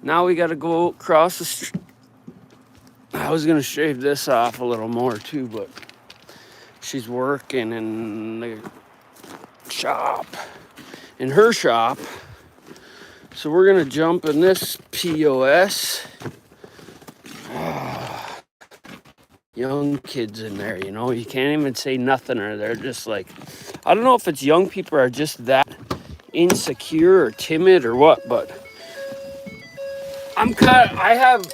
Now we got to go across the street. I was going to shave this off a little more too, but she's working in the shop, in her shop. So we're going to jump in this POS. Young kids in there, you know, you can't even say nothing, or they're just like, I don't know if it's young people are just that insecure or timid or what, but I have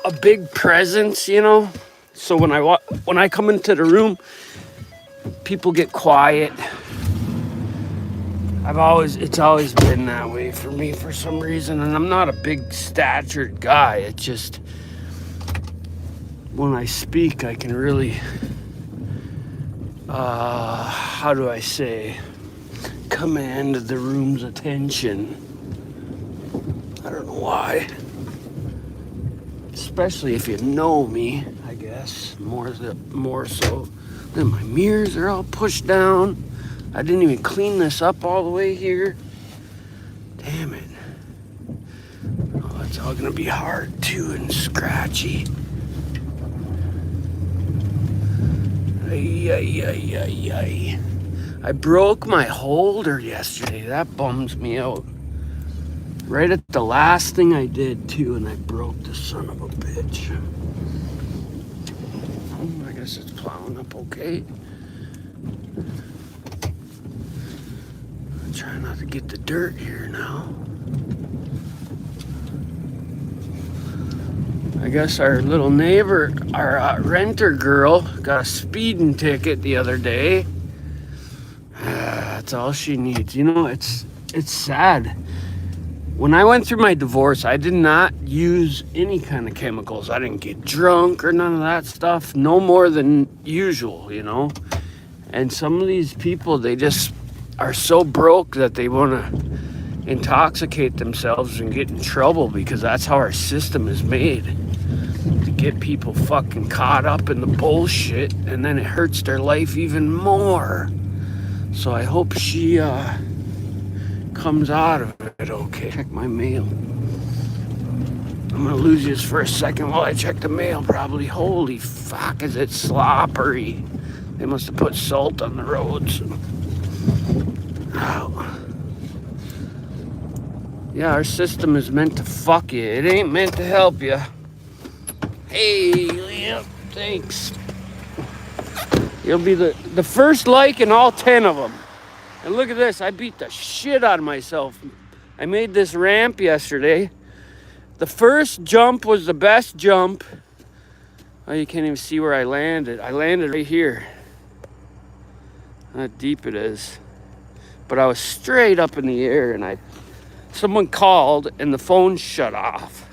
a big presence, you know, so when I come into the room, people get quiet. It's always been that way for me for some reason, and I'm not a big statured guy. It's just when I speak, I can really, how do I say, command the room's attention. I don't know why. Especially if you know me, I guess, more so. Then my mirrors are all pushed down. I didn't even clean this up all the way here. Damn it. Oh, it's all gonna be hard too and scratchy. Ay. I broke my holder yesterday. That bums me out. Right at the last thing I did too, and I broke the son of a bitch. I guess it's plowing up okay. I'm trying not to get the dirt here now. I guess our little neighbor, our renter girl, got a speeding ticket the other day. That's all she needs. You know, it's sad. When I went through my divorce, I did not use any kind of chemicals. I didn't get drunk or none of that stuff. No more than usual, you know. And some of these people, they just are so broke that they want to intoxicate themselves and get in trouble, because that's how our system is made. To get people fucking caught up in the bullshit, and then it hurts their life even more. So I hope she comes out of it okay. Check my mail. I'm gonna lose you for a second while I check the mail probably. Holy fuck, is it sloppery. They must have put salt on the roads. Ow. Yeah, our system is meant to fuck you. It ain't meant to help you. Hey, Liam, thanks. You'll be the first like in all 10 of them. And look at this, I beat the shit out of myself. I made this ramp yesterday. The first jump was the best jump. Oh, you can't even see where I landed. I landed right here. How deep it is. But I was straight up in the air, and someone called and the phone shut off.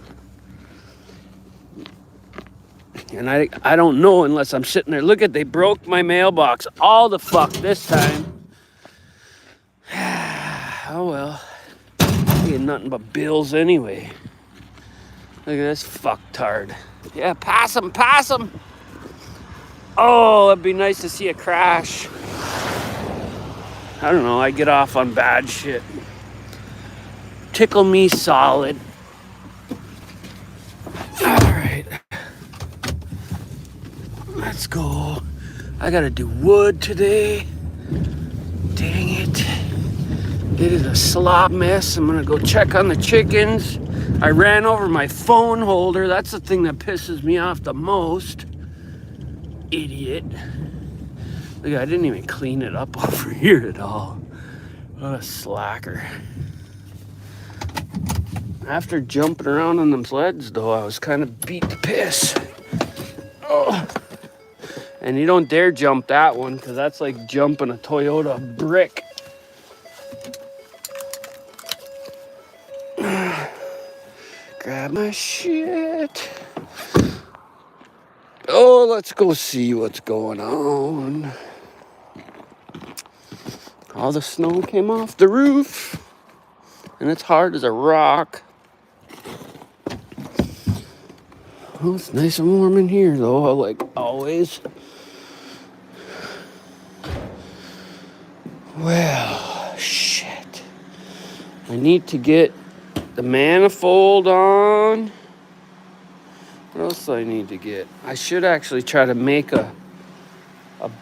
And I don't know unless I'm sitting there. Look at, they broke my mailbox all the fuck this time. Oh well. I get nothing but bills anyway. Look at this fucktard. Yeah, pass him. Oh, it'd be nice to see a crash. I don't know, I get off on bad shit. Tickle me solid. Alright. Let's go. I gotta do wood today. Dang it. It is a slop mess. I'm gonna go check on the chickens. I ran over my phone holder. That's the thing that pisses me off the most. Idiot. Look, I didn't even clean it up over here at all. What a slacker. After jumping around on them sleds, though, I was kind of beat to piss. Oh. And you don't dare jump that one, because that's like jumping a Toyota brick. Grab my shit. Oh, let's go see what's going on. All the snow came off the roof, and it's hard as a rock. Oh, it's nice and warm in here, though, like always. Well, shit. I need to get the manifold on. What else do I need to get? I should actually try to make a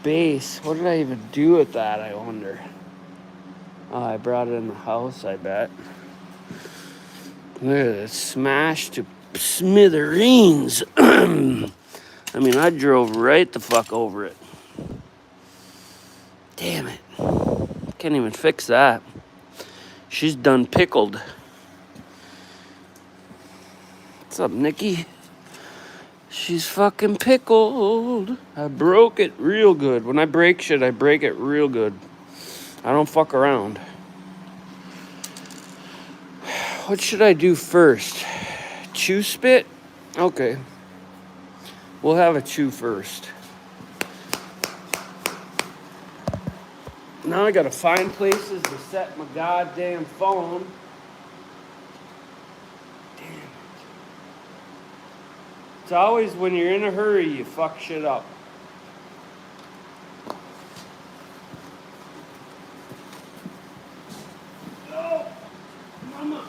base. What did I even do with that, I wonder? Oh, I brought it in the house, I bet. Look at it, smashed to smithereens. I mean, I drove right the fuck over it. Damn it. Can't even fix that. She's done pickled. What's up, Nikki? She's fucking pickled. I broke it real good. When I break shit, I break it real good. I don't fuck around. What should I do first? Chew spit? Okay. We'll have a chew first. Now I gotta find places to set my goddamn phone. Damn it. It's always when you're in a hurry, you fuck shit up. No! Mama!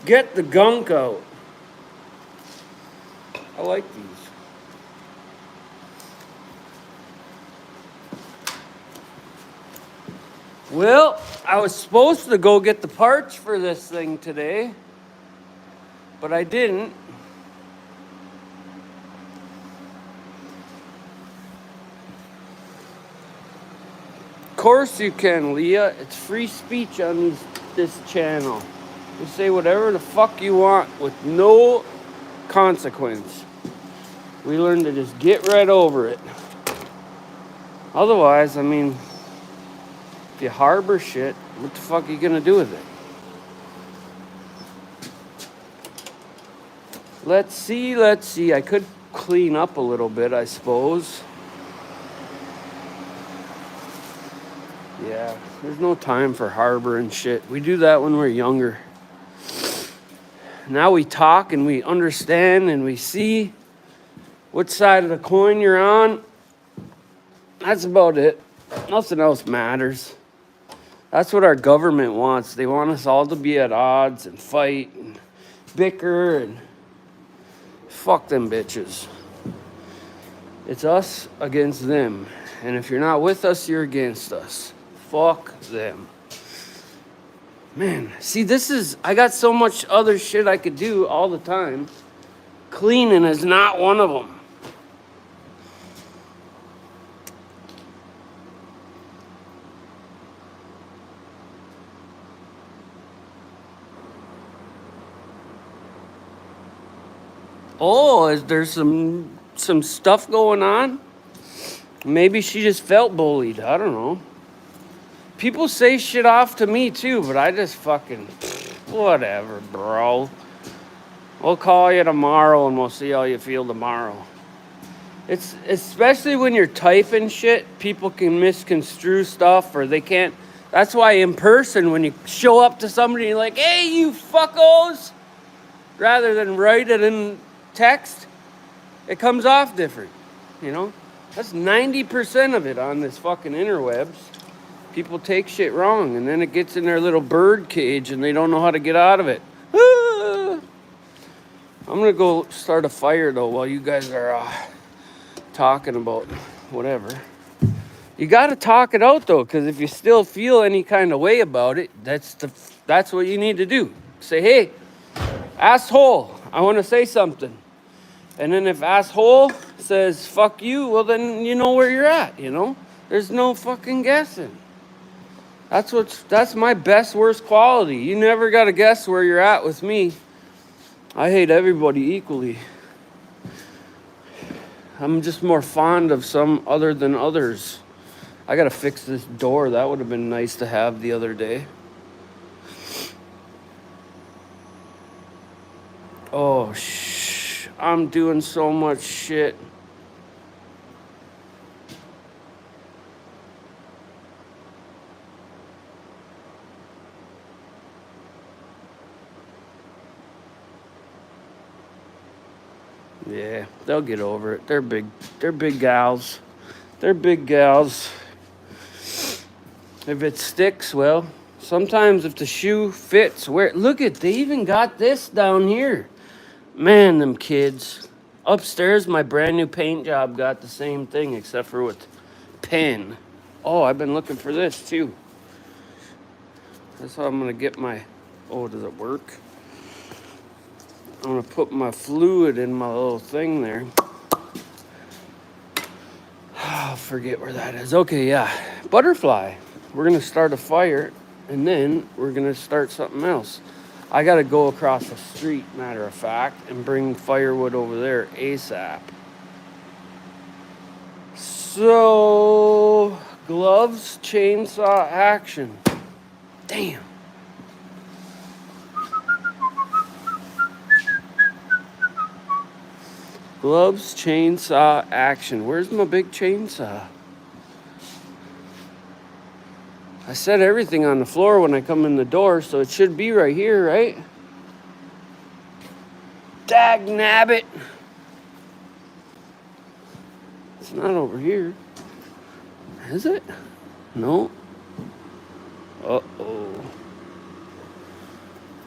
Get the gunk out. I like these. Well, I was supposed to go get the parts for this thing today, but I didn't. Of course you can, Leah. It's free speech on this channel. You say whatever the fuck you want with no consequence. We learn to just get right over it. Otherwise, I mean, if you harbor shit, what the fuck are you gonna do with it? Let's see. I could clean up a little bit, I suppose. Yeah, there's no time for harboring shit. We do that when we're younger. Now we talk and we understand and we see what side of the coin you're on. That's about it. Nothing else matters. That's what our government wants. They want us all to be at odds and fight and bicker and fuck them bitches. It's us against them. And if you're not with us, you're against us. Fuck them. Man, see, I got so much other shit I could do all the time. Cleaning is not one of them. Oh, is there some stuff going on? Maybe she just felt bullied. I don't know. People say shit off to me too, but I just fucking whatever, bro. We'll call you tomorrow and we'll see how you feel tomorrow. It's especially when you're typing shit, people can misconstrue stuff or they can't. That's why in person, when you show up to somebody, you're like, hey, you fuckos, rather than write it in text, it comes off different, you know? That's 90% of it on this fucking interwebs. People take shit wrong, and then it gets in their little bird cage, and they don't know how to get out of it. Ah! I'm going to go start a fire, though, while you guys are talking about whatever. You got to talk it out, though, because if you still feel any kind of way about it, that's what you need to do. Say, hey, asshole, I want to say something. And then if asshole says, fuck you, well, then you know where you're at, you know? There's no fucking guessing. That's my best, worst quality. You never got to guess where you're at with me. I hate everybody equally. I'm just more fond of some other than others. I got to fix this door. That would have been nice to have the other day. Oh, I'm doing so much shit. Yeah, they'll get over it. They're big gals. They're big gals. If it sticks, well, sometimes if the shoe fits, look at, they even got this down here. Man, them kids. Upstairs, my brand new paint job got the same thing except for with pen. Oh, I've been looking for this too. That's how I'm gonna get my, oh, does it work? I'm gonna put my fluid in my little thing there. I forget where that is. Okay, yeah. Butterfly. We're gonna start a fire and then we're gonna start something else. I gotta go across the street, matter of fact, and bring firewood over there ASAP. So, gloves, chainsaw, action. Damn. Gloves, chainsaw, action. Where's my big chainsaw? I set everything on the floor when I come in the door, so it should be right here, right? Dag nabbit. It's not over here. Is it? No. Uh-oh.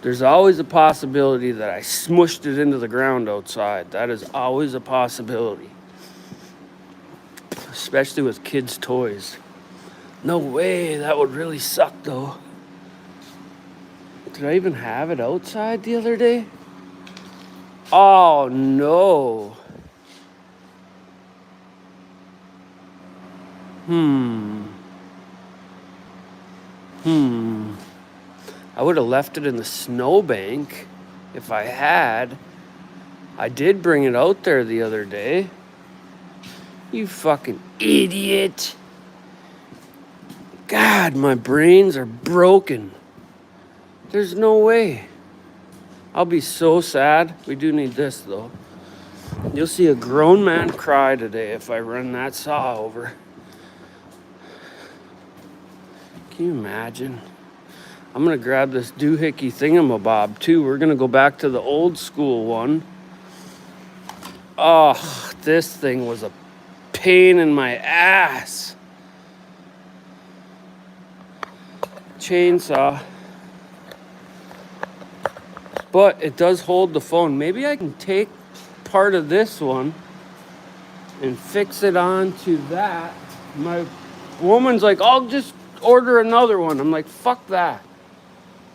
There's always a possibility that I smushed it into the ground outside. That is always a possibility. Especially with kids' toys. No way, that would really suck though. Did I even have it outside the other day? Oh no. I would have left it in the snowbank if I had. I did bring it out there the other day. You fucking idiot. God, my brains are broken. There's no way. I'll be so sad. We do need this though. You'll see a grown man cry today if I run that saw over. Can you imagine? I'm gonna grab this doohickey thingamabob too. We're gonna go back to the old school one. Oh, this thing was a pain in my ass. Chainsaw. But it does hold the phone. Maybe I can take part of this one and fix it onto that. My woman's like, I'll just order another one. I'm like, fuck that.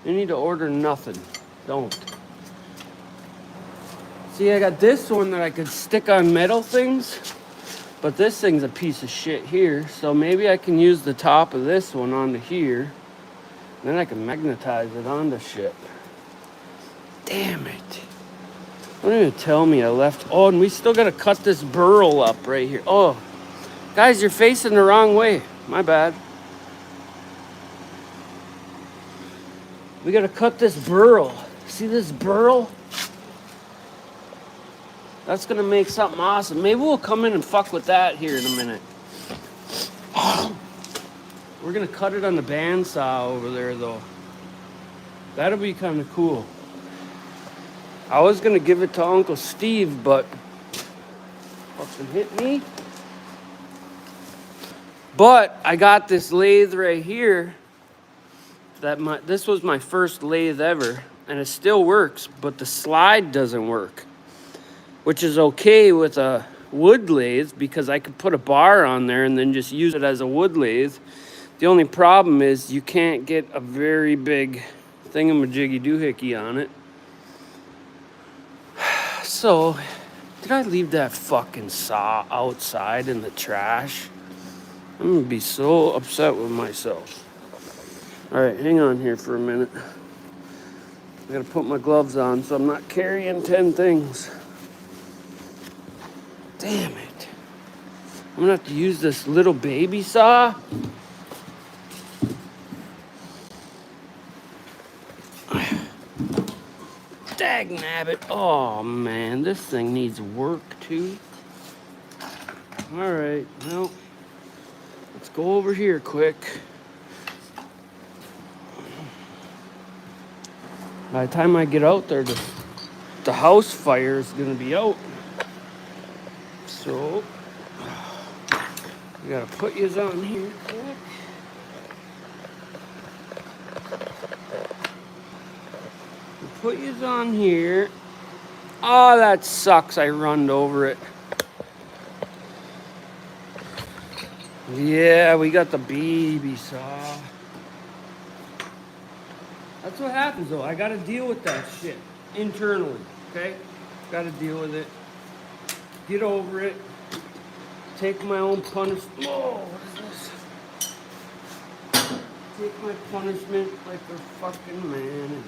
You need to order nothing. Don't. See, I got this one that I could stick on metal things, but this thing's a piece of shit here. So maybe I can use the top of this one onto here. Then I can magnetize it onto shit. Damn it. Don't even tell me I left. Oh, and we still got to cut this burl up right here. Oh, guys, you're facing the wrong way. My bad. We got to cut this burl. See this burl? That's going to make something awesome. Maybe we'll come in and fuck with that here in a minute. We're going to cut it on the bandsaw over there, though. That'll be kind of cool. I was going to give it to Uncle Steve, but fucking hit me. But I got this lathe right here. This was my first lathe ever, and it still works, but the slide doesn't work, which is okay with a wood lathe because I could put a bar on there and then just use it as a wood lathe. The only problem is you can't get a very big thingamajiggy doohickey on it. So, did I leave that fucking saw outside in the trash? I'm gonna be so upset with myself. Alright, hang on here for a minute. I gotta put my gloves on so I'm not carrying 10 things. Damn it. I'm gonna have to use this little baby saw. Dag nabbit. Oh man, this thing needs work too. Alright, well, let's go over here quick. By the time I get out there, the house fire is gonna be out. So, we gotta put yous on here quick. put yous on here. Oh, that sucks. I runned over it. Yeah, we got the baby saw. That's what happens though. I gotta deal with that shit internally, okay? Gotta deal with it. Get over it. Take my own punishment. Whoa, what is this? Take my punishment like a fucking man.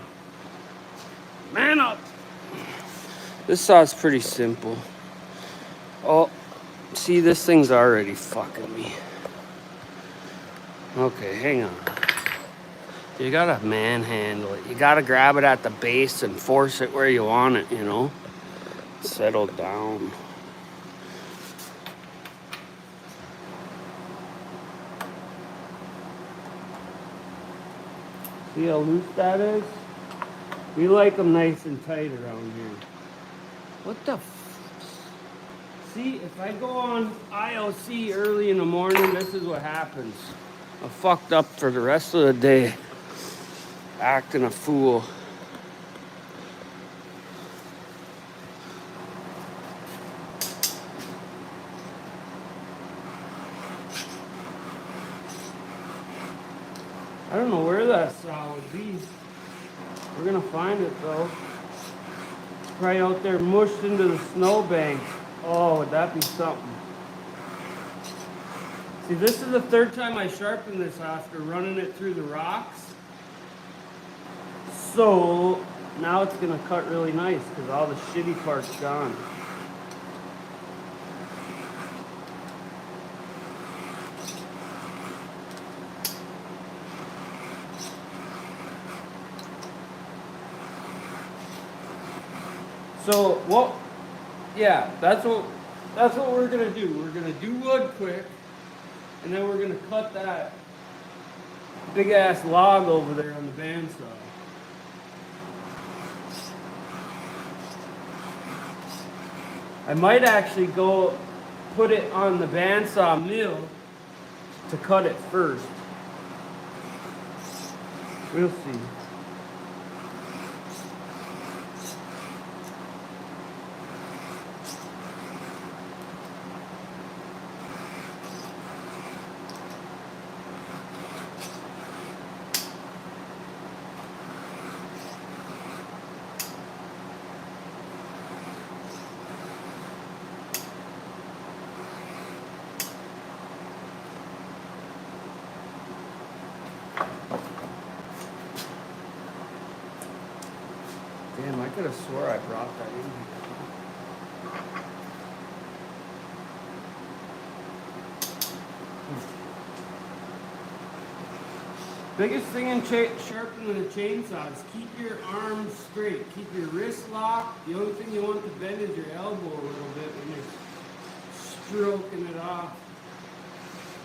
Man up! This saw's pretty simple. Oh, see, this thing's already fucking me. Okay, hang on. You gotta manhandle it. You gotta grab it at the base and force it where you want it, you know? Settle down. See how loose that is? We like them nice and tight around here. What the See, if I go on IOC early in the morning, this is what happens. I'm fucked up for the rest of the day. Acting a fool. I don't know where that saw would be. We're gonna find it though. Right out there mushed into the snowbank. Oh, would that be something? See, this is the third time I sharpened this after running it through the rocks. So now it's gonna cut really nice because all the shitty part's gone. So what? Yeah, that's what we're gonna do. We're gonna do wood quick, and then we're gonna cut that big ass log over there on the bandsaw. I might actually go put it on the bandsaw mill to cut it first. We'll see. Damn, I could have swore I brought that in here. Biggest thing in sharpening a chainsaw is keep your arms straight. Keep your wrist locked. The only thing you want to bend is your elbow a little bit when you're stroking it off.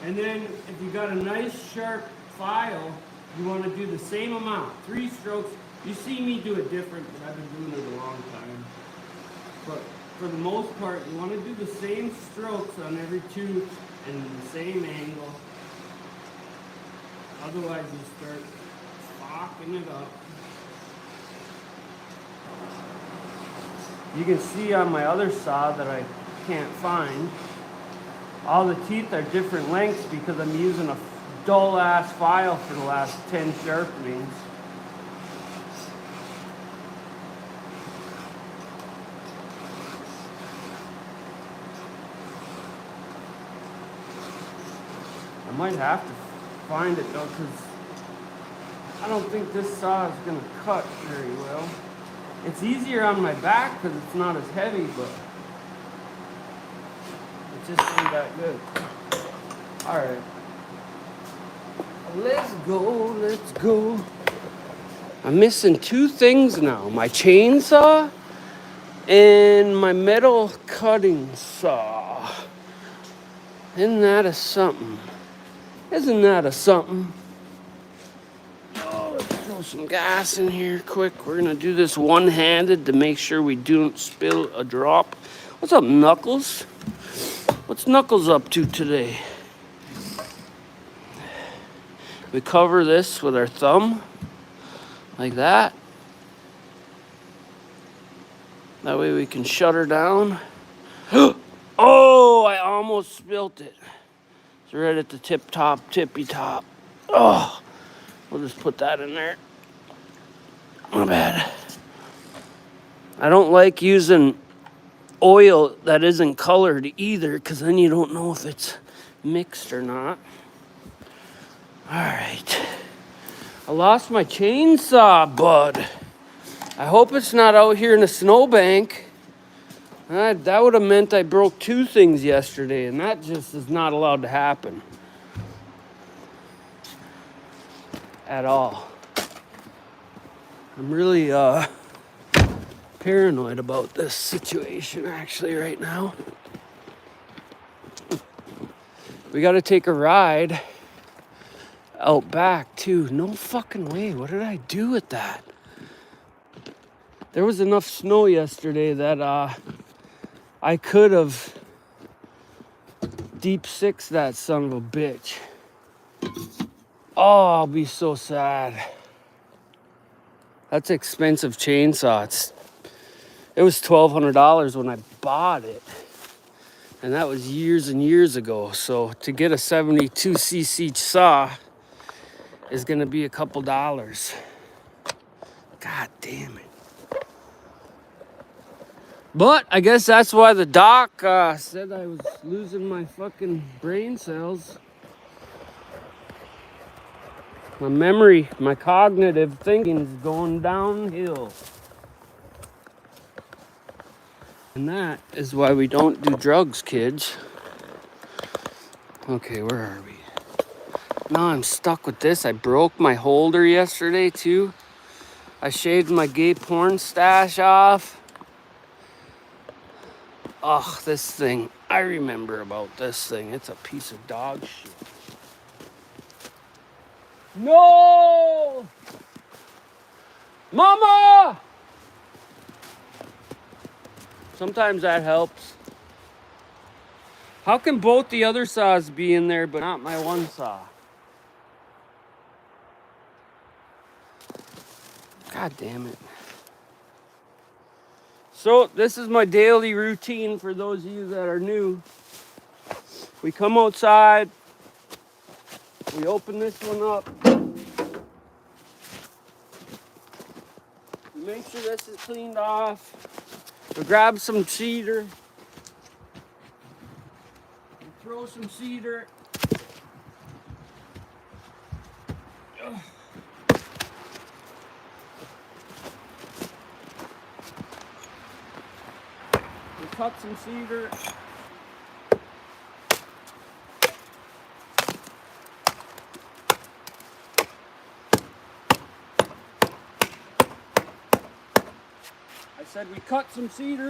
And then if you got a nice sharp file, you want to do the same amount, 3 strokes. You see me do it different, but I've been doing it a long time. But for the most part, you want to do the same strokes on every tooth and the same angle. Otherwise, you start fucking it up. You can see on my other saw that I can't find. All the teeth are different lengths because I'm using a dull ass file for the last 10 sharpenings. I might have to find it though, because I don't think this saw is going to cut very well. It's easier on my back because it's not as heavy, but it just ain't that good. Alright. Let's go. I'm missing 2 things now. My chainsaw and my metal cutting saw. Isn't that a something? Isn't that a something? Oh, let's throw some gas in here quick. We're gonna do this one-handed to make sure we don't spill a drop. What's up, Knuckles? What's Knuckles up to today? We cover this with our thumb, like that. That way we can shut her down. Oh, I almost spilt it. It's right at the tippy top. Oh, we'll just put that in there. My bad. I don't like using oil that isn't colored either, because then you don't know if it's mixed or not. All right. I lost my chainsaw, bud. I hope it's not out here in a snowbank. That would have meant I broke 2 things yesterday, and that just is not allowed to happen. At all. I'm really paranoid about this situation actually right now. We got to take a ride out back too. No fucking way. What did I do with that? There was enough snow yesterday that I could have deep sixed that son of a bitch. Oh, I'll be so sad. That's an expensive chainsaw. It was $1,200 when I bought it. And that was years and years ago. So to get a 72cc saw is going to be a couple dollars. God damn it. But I guess that's why the doc said I was losing my fucking brain cells. My memory, my cognitive thinking is going downhill. And that is why we don't do drugs, kids. Okay, where are we? Now I'm stuck with this. I broke my holder yesterday too. I shaved my gay porn stash off. Ugh, this thing. I remember about this thing. It's a piece of dog shit. No! Mama! Sometimes that helps. How can both the other saws be in there but not my one saw? God damn it. So this is my daily routine for those of you that are new. We come outside. We open this one up. We make sure this is cleaned off. We grab some cedar. We throw some cedar. Ugh. We cut some cedar. I said we cut some cedar.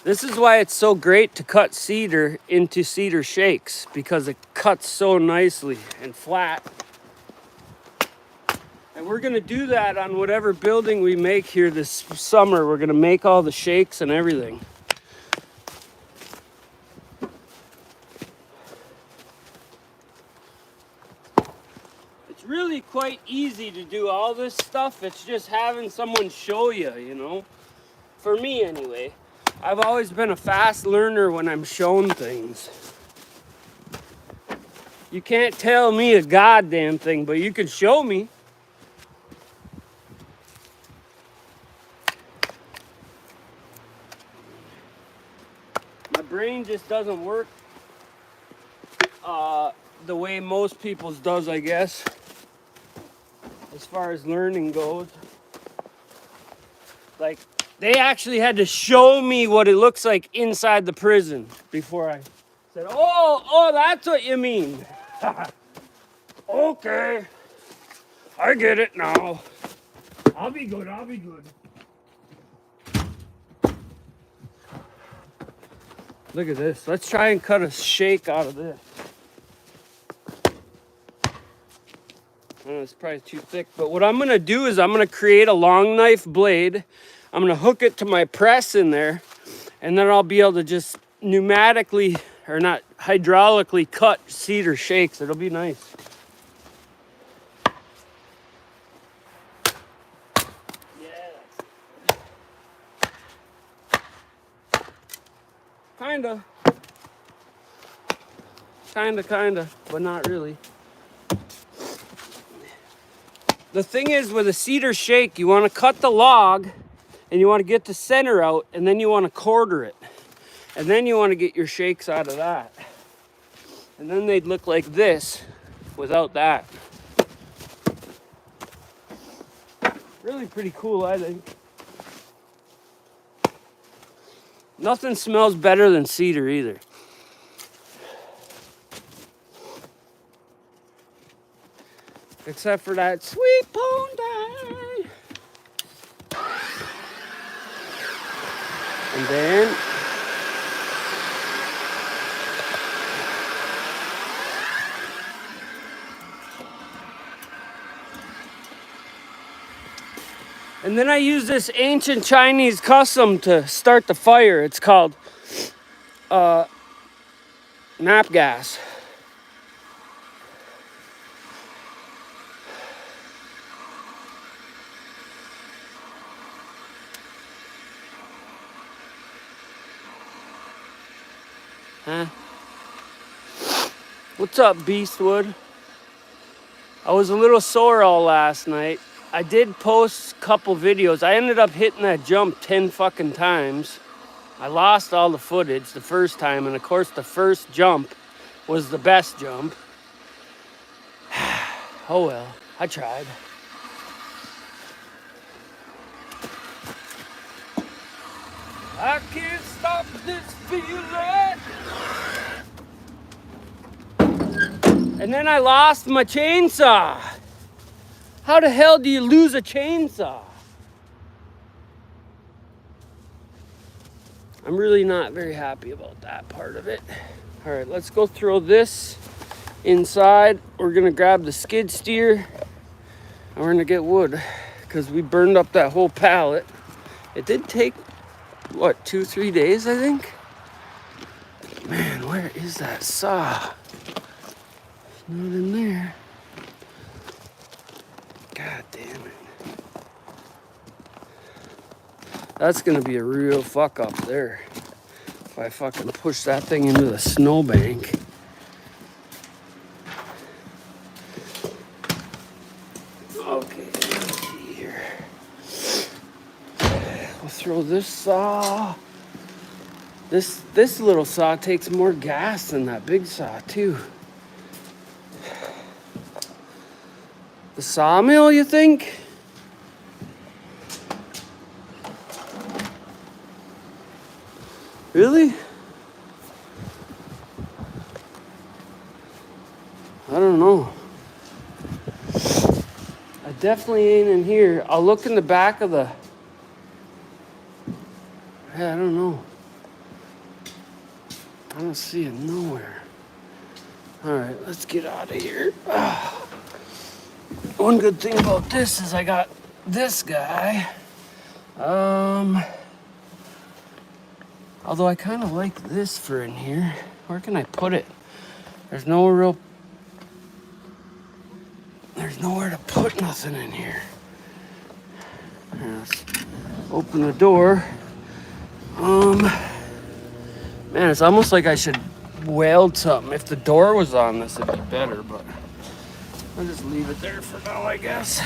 This is why it's so great to cut cedar into cedar shakes, because it cuts so nicely and flat. And we're gonna do that on whatever building we make here this summer. We're gonna make all the shakes and everything. It's really quite easy to do all this stuff. It's just having someone show you, you know? For me anyway. I've always been a fast learner when I'm shown things. You can't tell me a goddamn thing, but you can show me. My brain just doesn't work the way most people's does, I guess, as far as learning goes. Like, they actually had to show me what it looks like inside the prison before I said, oh, that's what you mean. Okay, I get it now. I'll be good. Look at this. Let's try and cut a shake out of this. I know it's probably too thick, but what I'm going to do is I'm going to create a long knife blade. I'm going to hook it to my press in there, and then I'll be able to just pneumatically, or not, hydraulically cut cedar shakes. It'll be nice. Kinda, but not really. The thing is, with a cedar shake, you want to cut the log and you want to get the center out, and then you want to quarter it. And then you want to get your shakes out of that. And then they'd look like this without that. Really pretty cool, I think. Nothing smells better than cedar either. Except for that sweet Pondy. And then I use this ancient Chinese custom to start the fire. It's called nap gas. Huh? What's up, Beastwood? I was a little sore all last night. I did post a couple videos. I ended up hitting that jump 10 fucking times. I lost all the footage the first time, and of course the first jump was the best jump. Oh well, I tried. I can't stop this feeling. And then I lost my chainsaw. How the hell do you lose a chainsaw? I'm really not very happy about that part of it. All right, let's go throw this inside. We're gonna grab the skid steer and we're gonna get wood because we burned up that whole pallet. It did take, what, 2-3 days, I think? Man, where is that saw? It's not in there. God damn it. That's gonna be a real fuck up there if I fucking push that thing into the snowbank. Okay, let's see here. We'll throw this saw. This little saw takes more gas than that big saw too. The sawmill, you think? Really? I don't know. I definitely ain't in here. I'll look in the back of the... Yeah, I don't know. I don't see it nowhere. All right, let's get out of here. One good thing about this is I got this guy. Although I kind of like this for in here. Where can I put it? There's nowhere to put nothing in here. Let's open the door. Man, it's almost like I should weld something. If the door was on this, it'd be better, but I'll just leave it there for now, I guess.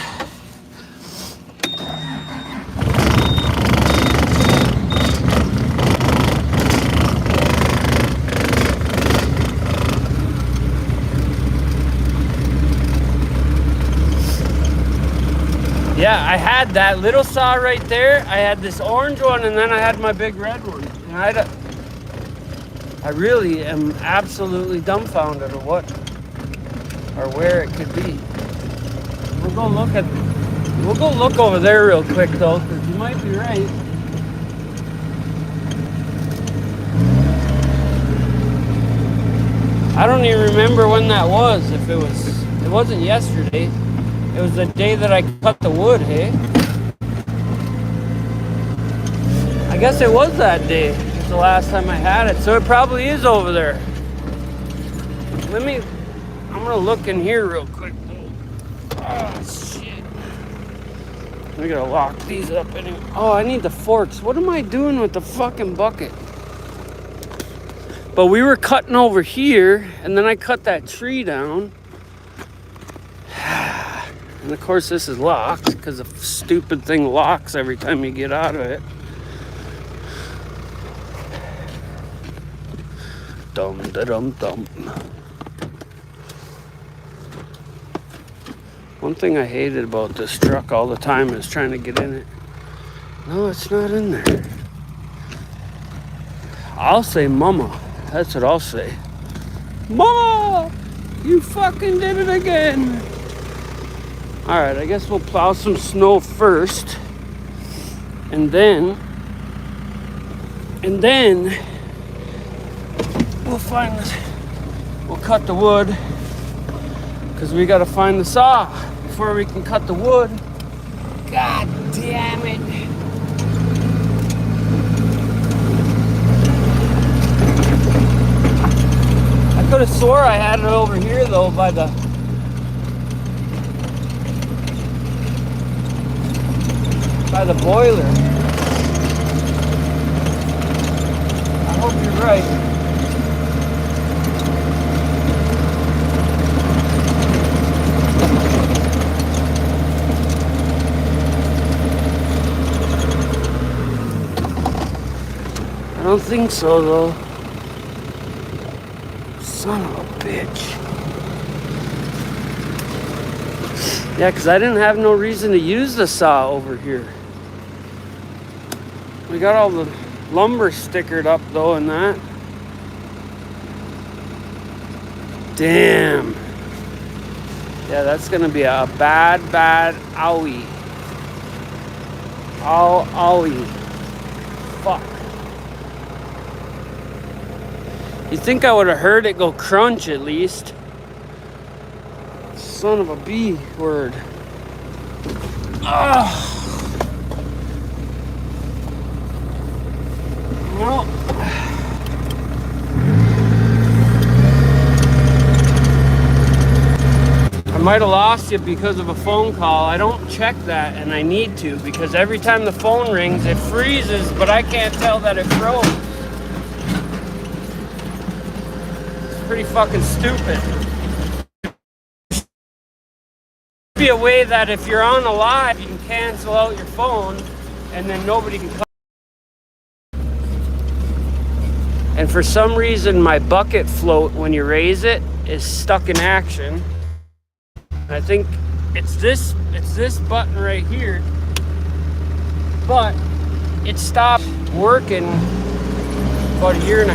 Yeah, I had that little saw right there. I had this orange one, and then I had my big red one. And I really am absolutely dumbfounded at what or where it could be. We'll go look over there real quick though, because you might be right. I don't even remember when that was. It wasn't yesterday. It was the day that I cut the wood, hey? I guess it was that day. It's the last time I had it, so it probably is over there. I'm gonna look in here real quick. Oh, shit. We gotta lock these up anyway. Oh, I need the forks. What am I doing with the fucking bucket? But we were cutting over here, and then I cut that tree down. And of course this is locked, because the stupid thing locks every time you get out of it. Dum-da-dum-dum. One thing I hated about this truck all the time is trying to get in it. No, it's not in there. I'll say mama. That's what I'll say. Mama! You fucking did it again! Alright, I guess we'll plow some snow first. And then we'll find this. We'll cut the wood. Because we gotta find the saw before we can cut the wood. God damn it. I could have swore I had it over here though by the boiler. I hope you're right. I don't think so though. Son of a bitch. Yeah, because I didn't have no reason to use the saw over here. We got all the lumber stickered up though and that. Damn. Yeah, that's gonna be a bad owie. Owie. Fuck. You'd think I would have heard it go crunch at least. Son of a B word. Ugh. Well, I might have lost you because of a phone call. I don't check that, and I need to, because every time the phone rings, it freezes, but I can't tell that it froze. It's pretty fucking stupid. Be a way that if you're on a live, you can cancel out your phone, and then nobody can call. And for some reason, my bucket float, when you raise it, is stuck in action. And I think it's this button right here, but it stopped working about 1.5 years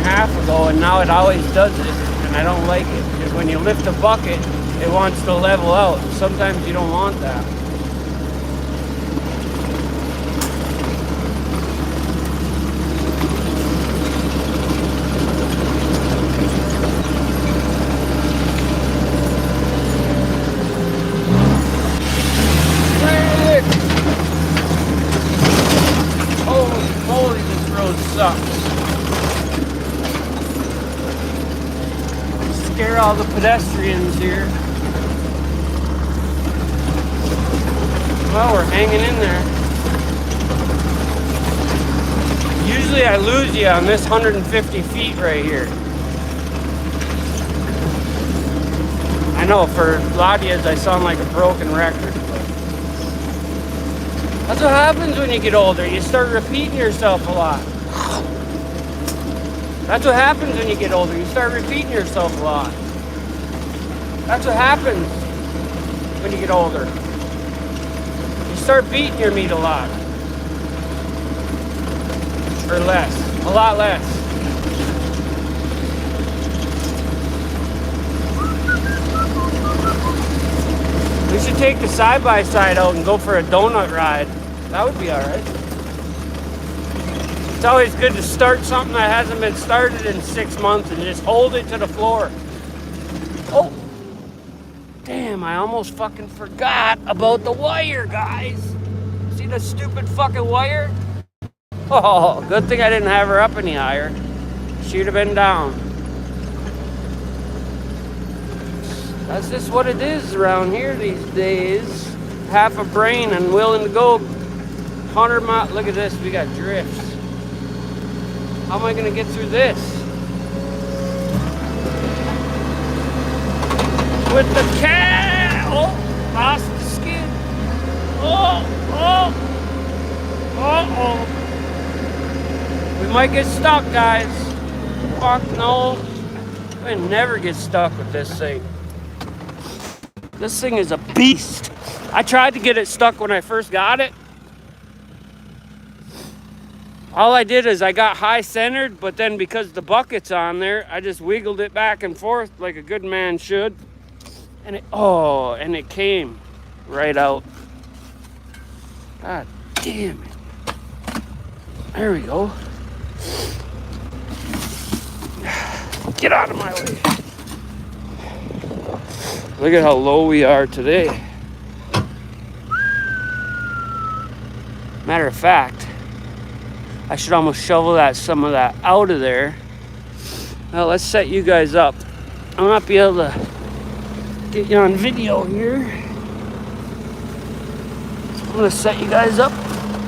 ago, and now it always does it, and I don't like it, because when you lift a bucket, it wants to level out. Sometimes you don't want that. Holy, this road sucks. Scare all the pedestrians here. Well, we're hanging in there. Usually I lose you on this 150 feet right here. I know for a lot of you I sound like a broken record. That's what happens when you get older. You start repeating yourself a lot. That's what happens when you get older. You start repeating yourself a lot. That's what happens when you get older. You start beating your meat a lot. Or less. A lot less. We should take the side-by-side out and go for a donut ride. That would be alright. It's always good to start something that hasn't been started in 6 months and just hold it to the floor. Oh! Damn, I almost fucking forgot about the wire, guys. See the stupid fucking wire? Oh, good thing I didn't have her up any higher. She'd have been down. That's just what it is around here these days. Half a brain and willing to go 100 miles. Look at this, we got drifts. How am I gonna get through this? With the cat! Oh, lost the skid. Oh. We might get stuck, guys. Fuck no. We never get stuck with this thing. This thing is a beast. I tried to get it stuck when I first got it. All I did is I got high centered, but then because the bucket's on there, I just wiggled it back and forth like a good man should. And it came right out. God damn it. There we go. Get out of my way. Look at how low we are today. Matter of fact, I should almost shovel some of that out of there. Now let's set you guys up. I'll not be able to get you on video here. I'm gonna set you guys up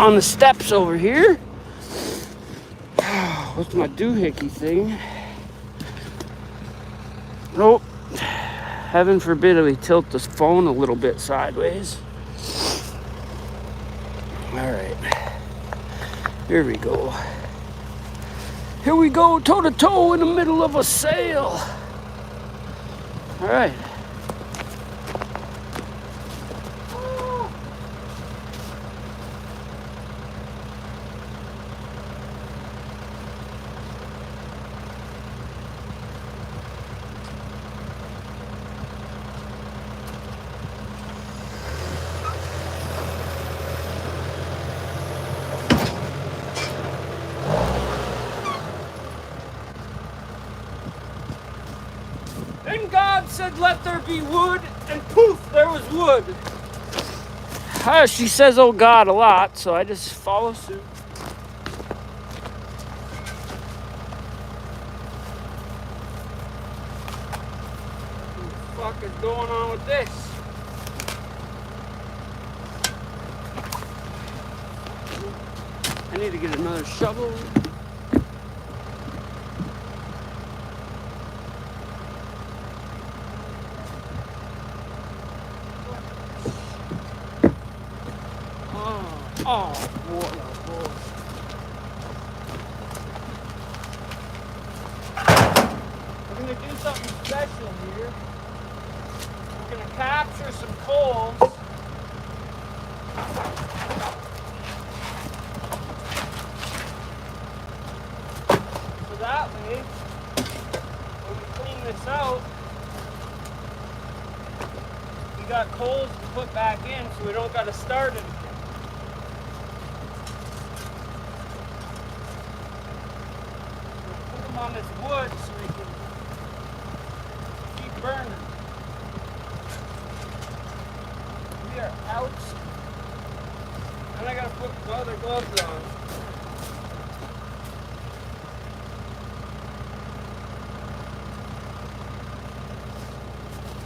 on the steps over here. What's my doohickey thing? Nope. Heaven forbid we tilt this phone a little bit sideways. All right. Here we go. Here we go, toe to toe in the middle of a sail. All right. And God said, let there be wood, and poof, there was wood. She says, oh God, a lot, so I just follow suit. What the fuck is going on with this? I need to get another shovel. Oh, what a boy. We're going to do something special here. We're going to capture some coals. So that way, when we clean this out, we got coals to put back in so we don't got to start it again. On this wood so we can keep burning. We are out. And I gotta put my other gloves on.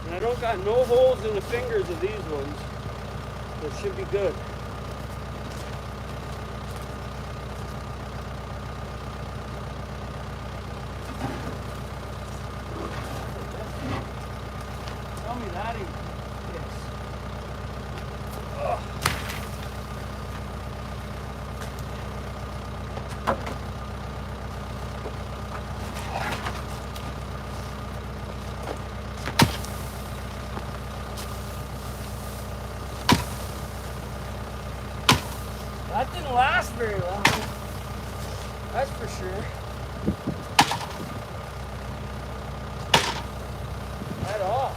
And I don't got no holes in the fingers of these ones. So it should be good. That didn't last very long. That's for sure. At all.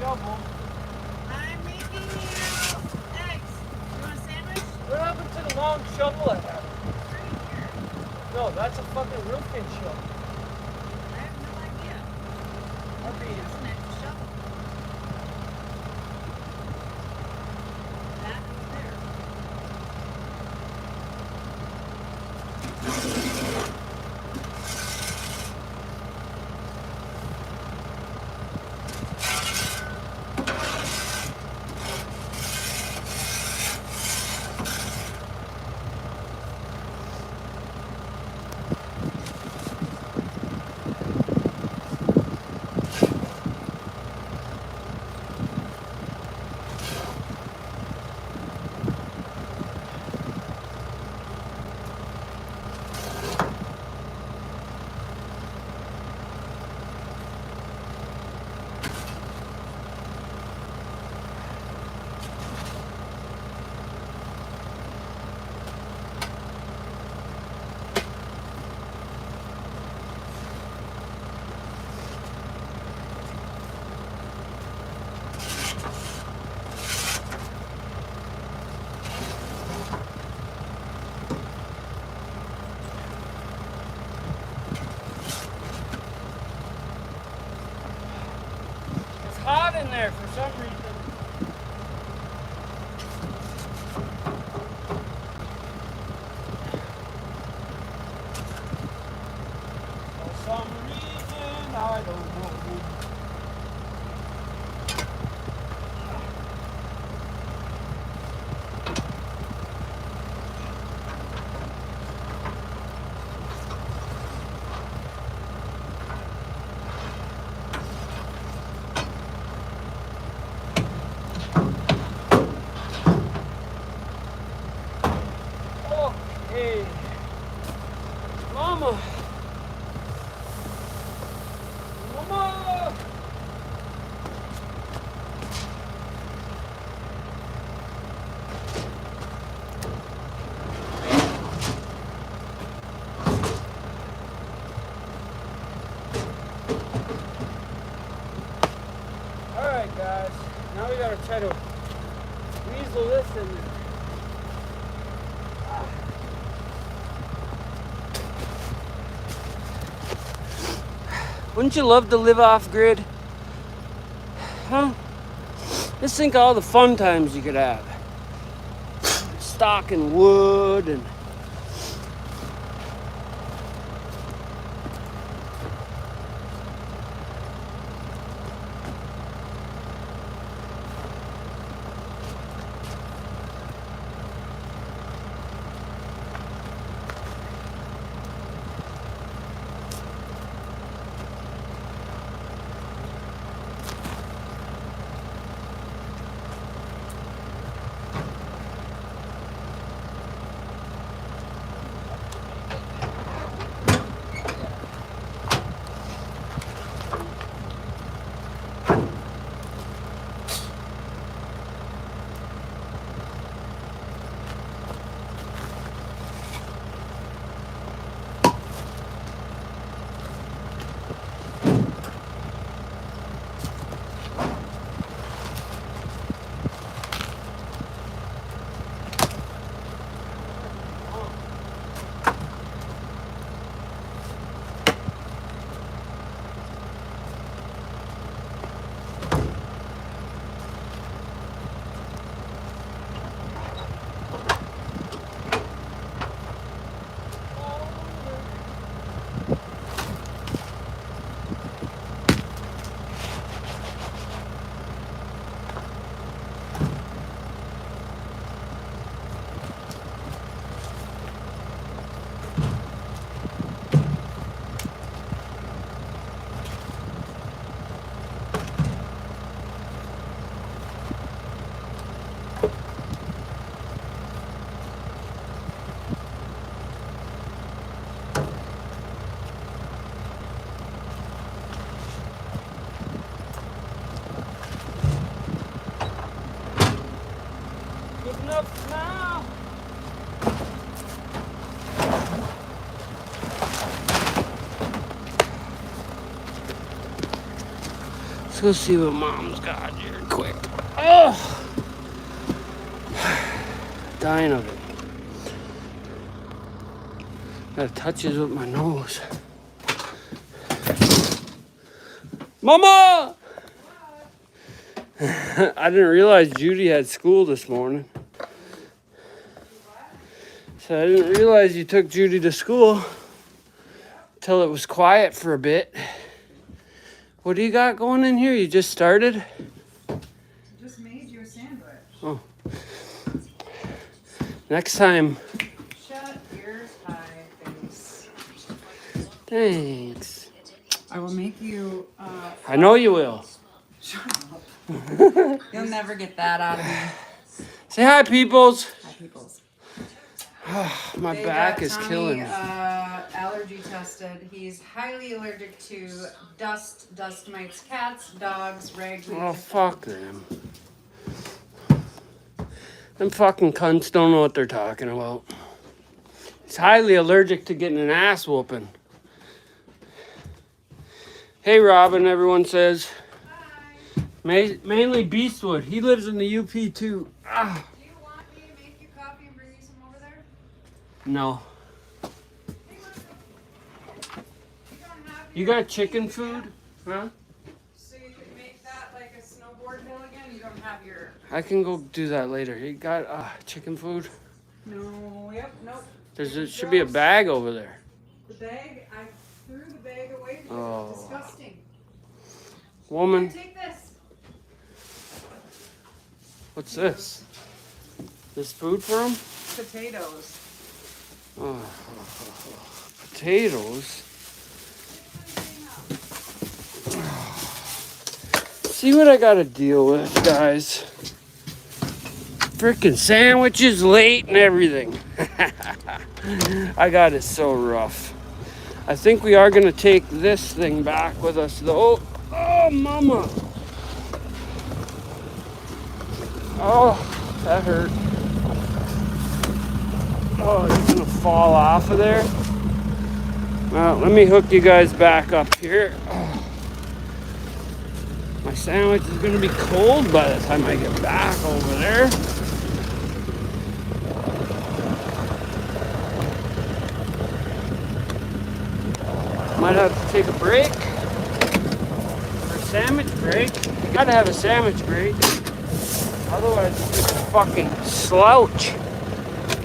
shovel. I'm making you eggs. You want a sandwich? What happened to the long shovel I had? It's right here. No, that's a fucking roofing shovel. I have no idea. That'd be Here's an extra shovel. That is there. It's hot in there for some reason. For some reason, I don't know. Hey, Mama. Mama. All right, guys. Now we gotta try to weasel this in there. Wouldn't you love to live off grid? Huh? Just think of all the fun times you could have. Stocking wood and go see what Mom's got here quick. Oh! Dying of it. That touches with my nose. Mama! I didn't realize Judy had school this morning. So I didn't realize you took Judy to school till it was quiet for a bit. What do you got going in here? You just started? Just made you a sandwich. Oh. Next time. Shut ears high, face. Thanks. I will make you. I know you will. Shut up. You'll never get that out of me. Say hi, peoples. Hi, peoples. My They back got is Tommy, killing me. Allergy tested. He's highly allergic to dust. Dust mites cats, dogs, ragweed. Oh, fuck them. Them fucking cunts don't know what they're talking about. He's highly allergic to getting an ass whooping. Hey, Robin, everyone says. Hi. Mainly Beastwood. He lives in the UP, too. Ah. Do you want me to make you coffee and bring you some over there? No. Hey, look. You don't have You your got chicken keys food? yet? Huh? So you can make that like a snowboard hill again? You don't have your... I can go do that later. You got chicken food? No, yep, nope. There should be a bag over there. The bag, I threw the bag away because Oh. it's disgusting. Woman, Here, take this. what's this? This food for him? Potatoes. Oh, potatoes. See what I gotta deal with, guys. Frickin' sandwiches late and everything. I got it so rough. I think we are gonna take this thing back with us though. Oh, mama. Oh, that hurt. Oh, it's gonna fall off of there. Well, let me hook you guys back up here. Oh. My sandwich is gonna be cold by the time I get back over there. Might have to take a break. For a sandwich break. You gotta have a sandwich break. Otherwise, it's just a fucking slouch.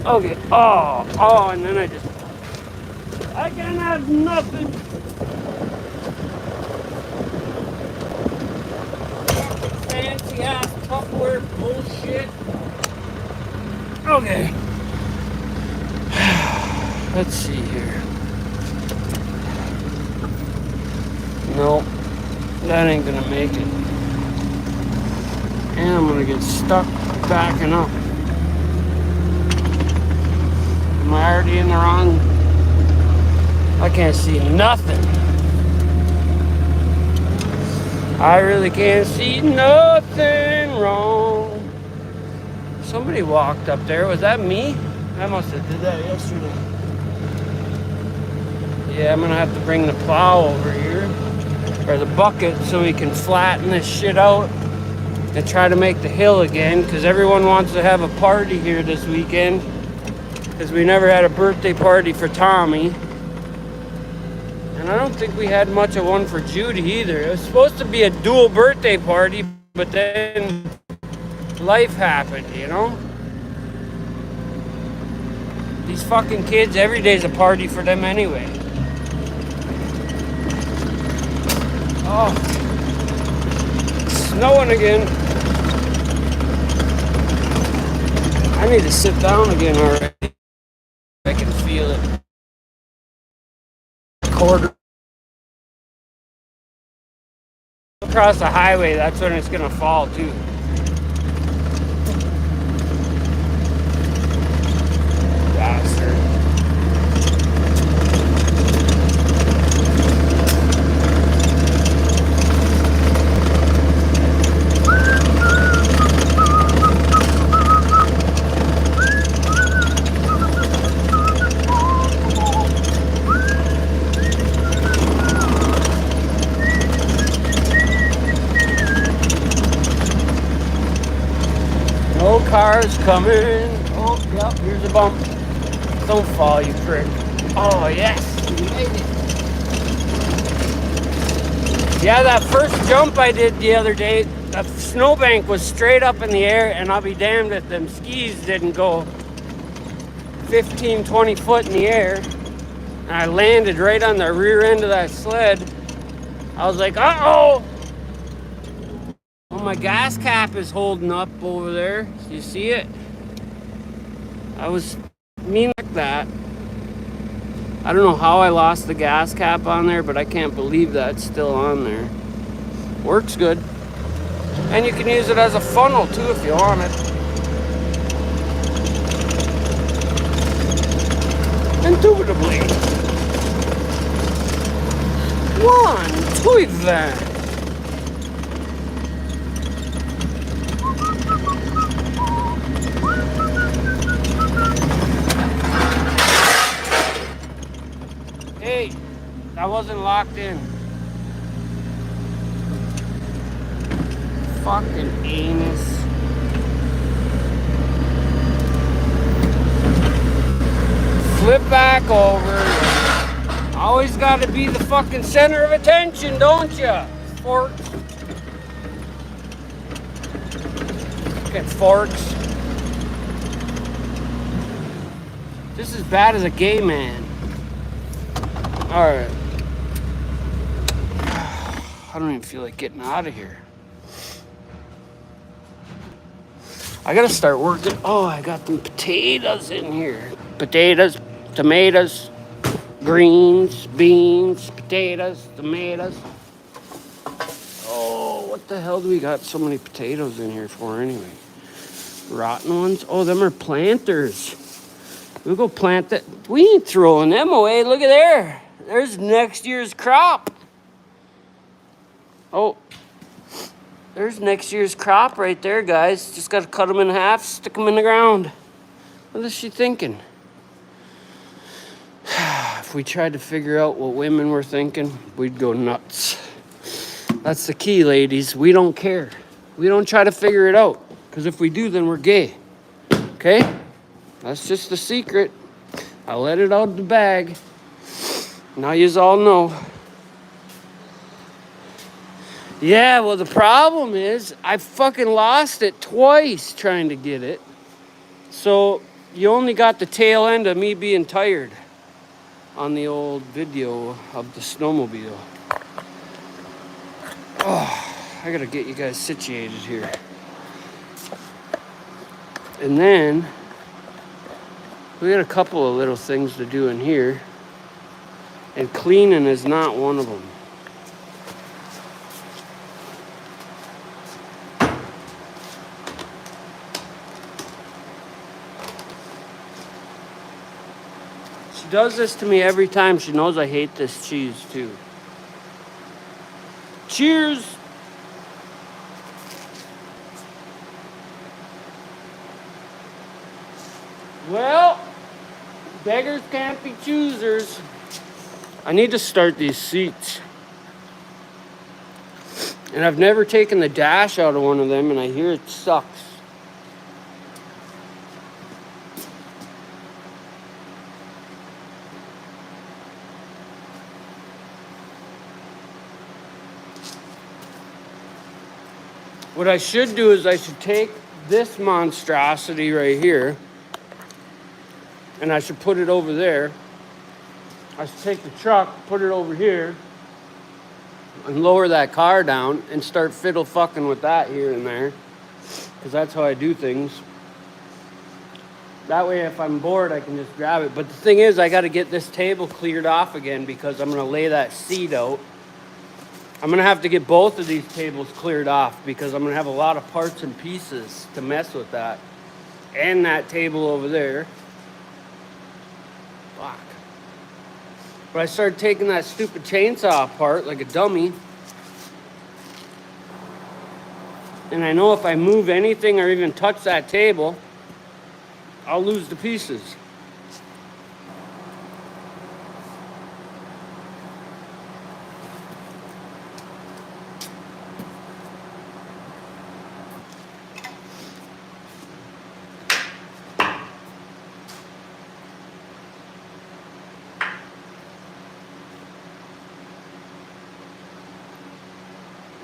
Okay. Oh, and then I can have nothing. Fancy ass Tupperware bullshit. Okay. Let's see here. No, that ain't gonna make it. And I'm gonna get stuck backing up. Am I already in the wrong? I can't see nothing. I really can't see nothing wrong. Somebody walked up there. Was that me? I must have did that yesterday. Yeah, I'm gonna have to bring the plow over here. Or the bucket so we can flatten this shit out and try to make the hill again, because everyone wants to have a party here this weekend, because we never had a birthday party for Tommy, and I don't think we had much of one for Judy either. It was supposed to be a dual birthday party, but then life happened, you know. These fucking kids, every day's a party for them anyway. Oh, snowing again. I need to sit down again already. I can feel it. Quarter across the highway, that's when it's gonna fall too. Bastard. car's coming. Oh, yep, here's a bump. Don't fall, you prick. Oh, yes, you made it. Yeah, that first jump I did the other day, the snowbank was straight up in the air, and I'll be damned if them skis didn't go 15, 20 foot in the air. And I landed right on the rear end of that sled. I was like, uh-oh! Well, my gas cap is holding up over there. Do you see it? I was mean like that. I don't know how I lost the gas cap on there, but I can't believe that's still on there. Works good. And you can use it as a funnel too if you want it. Indubitably. One, two event. Hey, that wasn't locked in. Fucking anus. Flip back over. Always got to be the fucking center of attention, don't you? Forks. Get forks. This is bad as a gay man. Alright. I don't even feel like getting out of here. I gotta start working. Oh, I got them potatoes in here. Potatoes, tomatoes, greens, beans, potatoes, tomatoes. Oh, what the hell do we got so many potatoes in here for anyway? Rotten ones? Oh, them are planters. We'll go plant that. We ain't throwing them away. Look at there. There's next year's crop. Oh. There's next year's crop right there, guys. Just got to cut them in half, stick them in the ground. What is she thinking? If we tried to figure out what women were thinking, we'd go nuts. That's the key, ladies. We don't care. We don't try to figure it out. Because if we do, then we're gay. Okay? That's just the secret. I let it out of the bag. Now yous all know. Yeah, well, the problem is I fucking lost it twice trying to get it. So you only got the tail end of me being tired on the old video of the snowmobile. Oh, I gotta get you guys situated here. And then we got a couple of little things to do in here. And cleaning is not one of them. She does this to me every time. She knows I hate this cheese too. Cheers! Well, beggars can't be choosers. I need to start these seats. And I've never taken the dash out of one of them, and I hear it sucks. What I should do is I should take this monstrosity right here, and I should put it over there. I should take the truck, put it over here, and lower that car down and start fiddle fucking with that here and there. Because that's how I do things. That way if I'm bored, I can just grab it. But the thing is, I got to get this table cleared off again because I'm going to lay that seat out. I'm going to have to get both of these tables cleared off because I'm going to have a lot of parts and pieces to mess with that. And that table over there. Fuck. But I started taking that stupid chainsaw apart like a dummy. And I know if I move anything or even touch that table, I'll lose the pieces.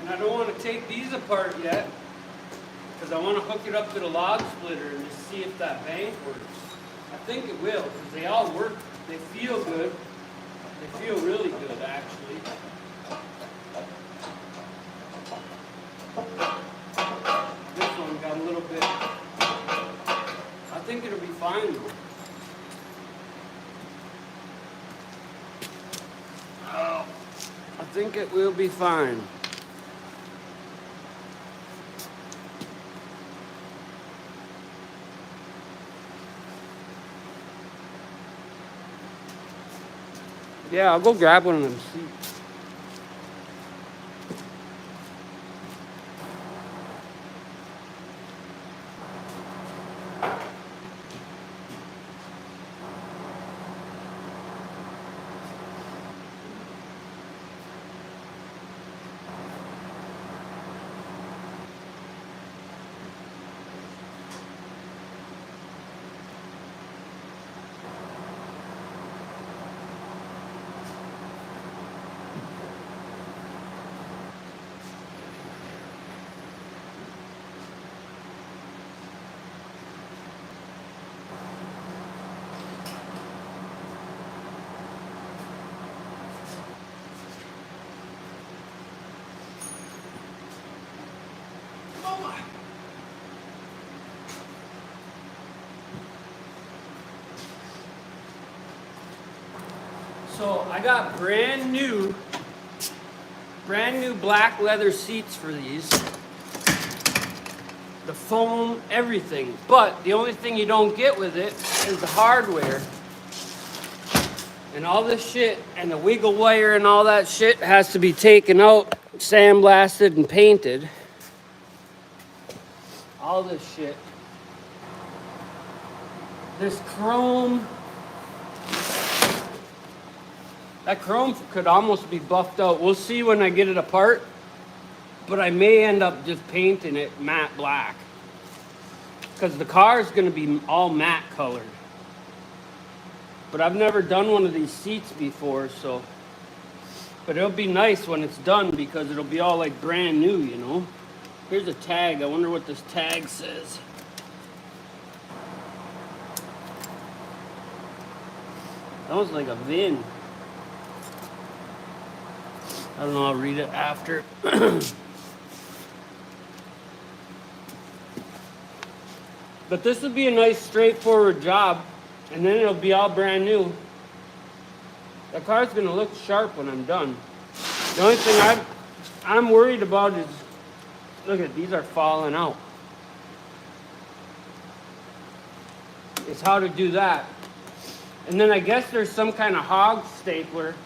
And I don't want to take these apart yet, because I want to hook it up to the log splitter and just see if that bank works. I think it will, because they all work. They feel good. They feel really good, actually. This one got a little bit. I think it'll be fine though. Oh, I think it will be fine. Yeah, I'll go grab one of them seats. So I got brand new black leather seats for these. The foam, everything. But the only thing you don't get with it is the hardware. And all this shit and the wiggle wire and all that shit has to be taken out, sandblasted and painted. All this shit. This chrome. That chrome could almost be buffed out. We'll see when I get it apart. But I may end up just painting it matte black. Because the car is going to be all matte colored. But I've never done one of these seats before, so. But it'll be nice when it's done because it'll be all like brand new, you know. Here's a tag. I wonder what this tag says. That was like a VIN. I don't know, I'll read it after. But this would be a nice straightforward job, and then it'll be all brand new. The car's gonna look sharp when I'm done. The only thing I'm worried about is, look at, these are falling out. It's how to do that. And then I guess there's some kind of hog stapler.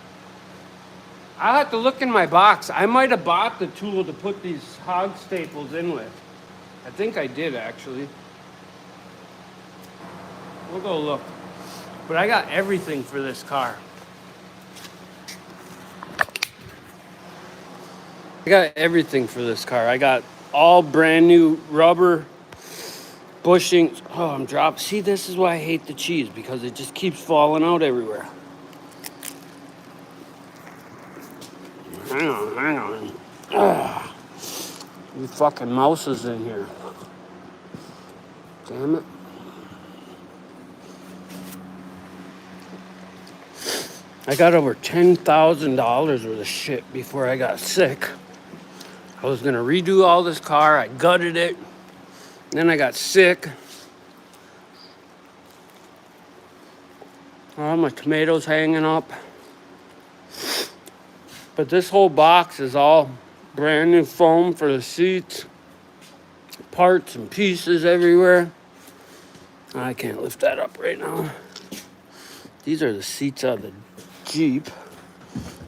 I'll have to look in my box. I might have bought the tool to put these hog staples in with. I think I did, actually. We'll go look. But I got everything for this car. I got everything for this car. I got all brand new rubber bushings. Oh, I'm dropping. See, this is why I hate the cheese, because it just keeps falling out everywhere. Hang on. Ugh. You fucking mouses in here. Damn it. I got over $10,000 worth of shit before I got sick. I was gonna redo all this car. I gutted it. Then I got sick. All my tomatoes hanging up. But this whole box is all brand new foam for the seats. Parts and pieces everywhere. I can't lift that up right now. These are the seats of the Jeep.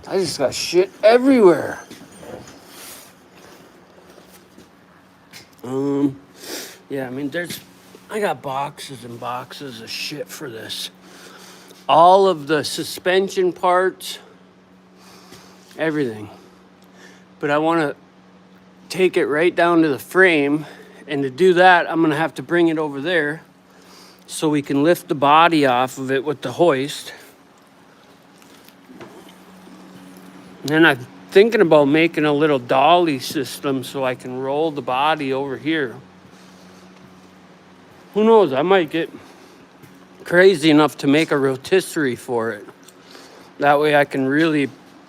I just got shit everywhere. Yeah, I mean, I got boxes and boxes of shit for this. All of the suspension parts. Everything. But I want to take it right down to the frame, and to do that I'm going to have to bring it over there so we can lift the body off of it with the hoist. And then thinking about making a little dolly system so I can roll the body over here. Who knows? I might get crazy enough to make a rotisserie for it. That way I can really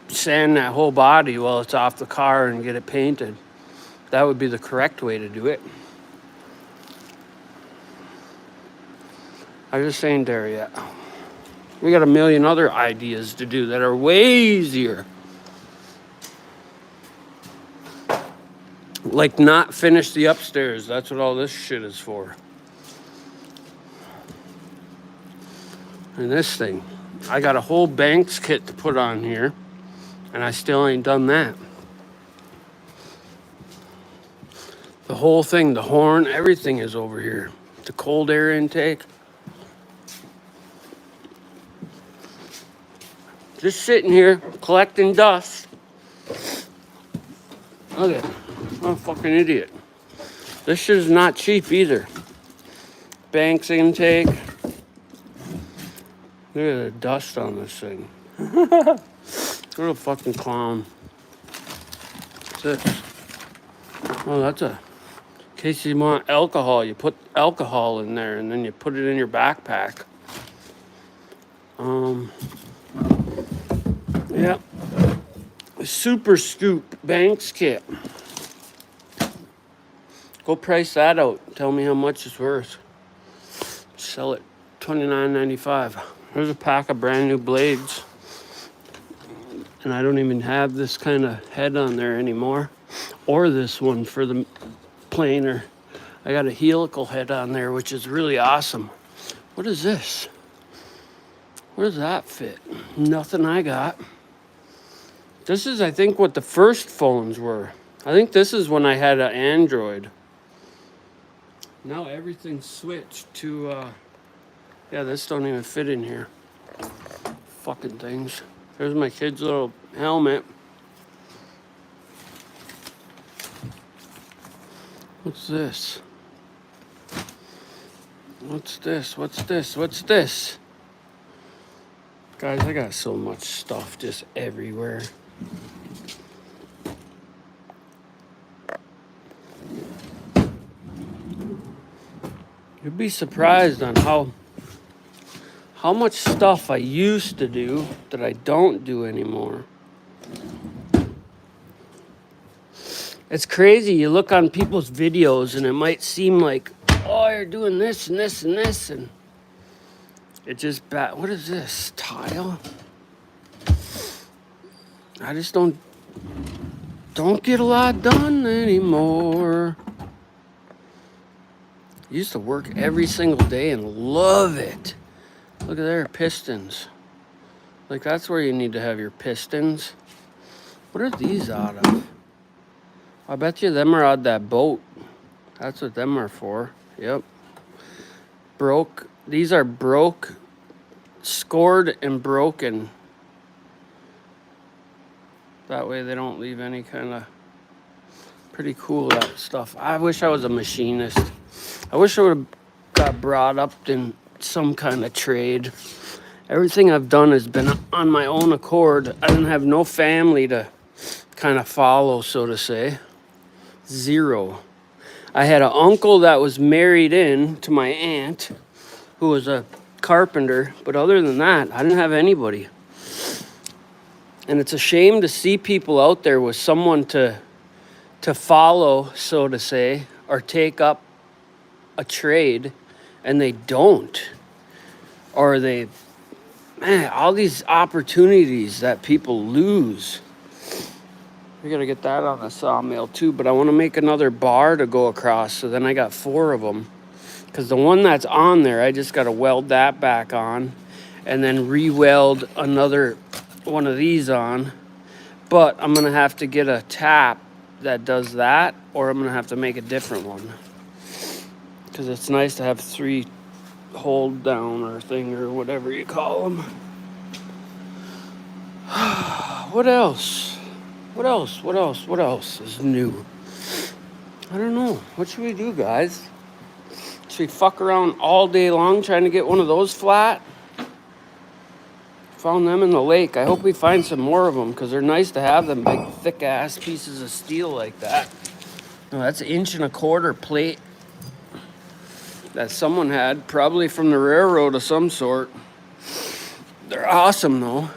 sand that whole body while it's off the car and get it painted. That would be the correct way to do it. I just ain't there yet. We got a million other ideas to do that are way easier. Like not finish the upstairs. That's what all this shit is for. And this thing, I got a whole Banks kit to put on here, and I still ain't done that. The whole thing, the horn, everything is over here. The cold air intake. Just sitting here collecting dust. Look at it. I'm a fucking idiot. This shit is not cheap either. Banks intake. Look at the dust on this thing. What a fucking clown. What's this? Oh, that's a... In case you want alcohol, you put alcohol in there and then you put it in your backpack. Yeah. Super Scoop Banks kit. Go price that out. Tell me how much it's worth. Sell it $29.95. There's a pack of brand new blades. And I don't even have this kind of head on there anymore. Or this one for the planer. I got a helical head on there, which is really awesome. What is this? Where does that fit? Nothing I got. This is, I think, what the first phones were. I think this is when I had an Android. Now everything's switched to, yeah, this don't even fit in here. Fucking things. There's my kid's little helmet. What's this? What's this? What's this? What's this? Guys, I got so much stuff just everywhere. You'd be surprised on how much stuff I used to do that I don't do anymore. It's crazy. You look on people's videos and it might seem like, oh, you're doing this and this and this, and it just what is this? Tile? I just don't get a lot done anymore. I used to work every single day and love it. Look at there, pistons. Like, that's where you need to have your pistons. What are these out of? I bet you them are out that boat. That's what them are for. Yep. Broke. These are broke, scored and broken. That way they don't leave any kind of... Pretty cool, that stuff. I wish I was a machinist. I wish I would have got brought up in some kind of trade. Everything I've done has been on my own accord. I didn't have no family to kind of follow, so to say. Zero. I had an uncle that was married in to my aunt, who was a carpenter, but other than that, I didn't have anybody. And it's a shame to see people out there with someone to follow, so to say, or take up a trade, and they don't. Or they, man, all these opportunities that people lose. We gotta get that on the sawmill too, but I want to make another bar to go across, so then I got 4 of them. Because the one that's on there, I just gotta weld that back on, and then re-weld another one of these on. But I'm gonna have to get a tap that does that, or I'm gonna have to make a different one. Because it's nice to have 3 hold down or thing or whatever you call them. What else? What else? What else? What else is new? I don't know. What should we do, guys? Should we fuck around all day long trying to get one of those flat? Found them in the lake. I hope we find some more of them because they're nice to have them big thick ass pieces of steel like that. No, that's 1.25 inch plate that someone had, probably from the railroad of some sort. They're awesome though.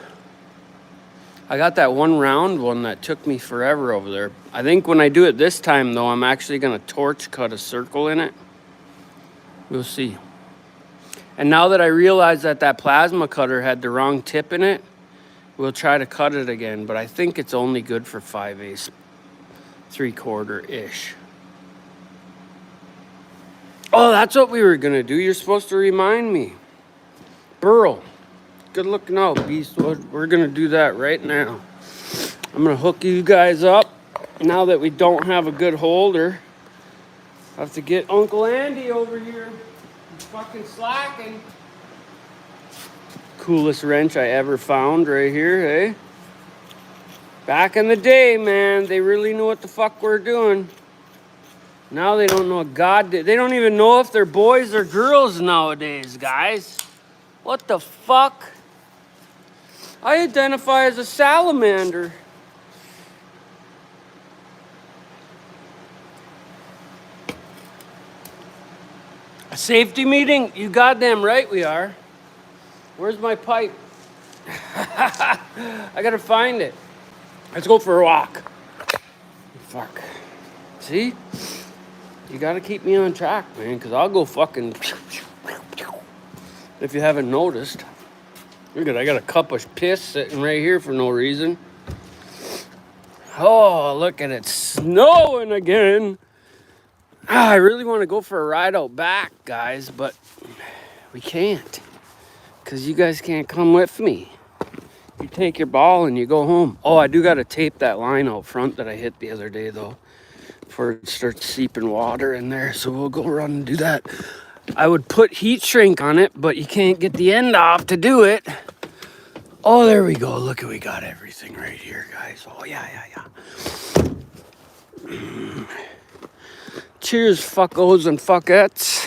I got that one round one that took me forever over there. I think when I do it this time though, I'm actually gonna torch cut a circle in it. We'll see. And now that I realize that that plasma cutter had the wrong tip in it, we'll try to cut it again, but I think it's only good for 5/8, 3/4-ish. Oh, that's what we were gonna do. You're supposed to remind me. Burl, good looking out, Beastwood. We're gonna do that right now. I'm gonna hook you guys up now that we don't have a good holder. I have to get Uncle Andy over here. He's fucking slacking. Coolest wrench I ever found right here, hey? Back in the day, man, they really knew what the fuck we're doing. Now they don't know what God did. They don't even know if they're boys or girls nowadays, guys. What the fuck? I identify as a salamander. A safety meeting? You goddamn right we are. Where's my pipe? I gotta find it. Let's go for a walk. Fuck. See? You gotta keep me on track, man, because I'll go fucking... If you haven't noticed. Look at, I got a cup of piss sitting right here for no reason. Oh, look at it snowing again. I really want to go for a ride out back, guys, but we can't. Because you guys can't come with me. You take your ball and you go home. Oh, I do got to tape that line out front that I hit the other day, though, before it starts seeping water in there. So we'll go run and do that. I would put heat shrink on it, but you can't get the end off to do it. Oh, there we go. Look, we got everything right here, guys. Oh, yeah. Cheers, fuckos and fuckettes.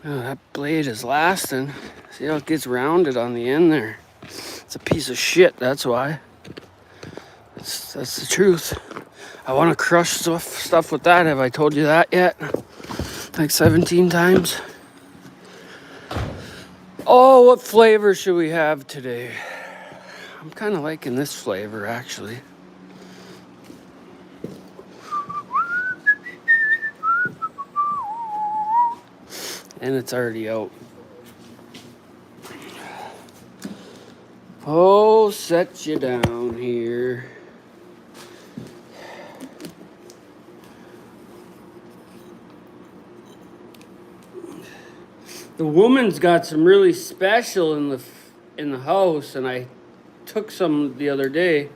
Oh, that blade is lasting. See how it gets rounded on the end there? It's a piece of shit, that's why. That's the truth. I want to crush stuff with that. Have I told you that yet? Like 17 times. Oh, what flavor should we have today? I'm kind of liking this flavor, actually. And it's already out. Oh, set you down here. The woman's got some really special in the house, and I took some the other day,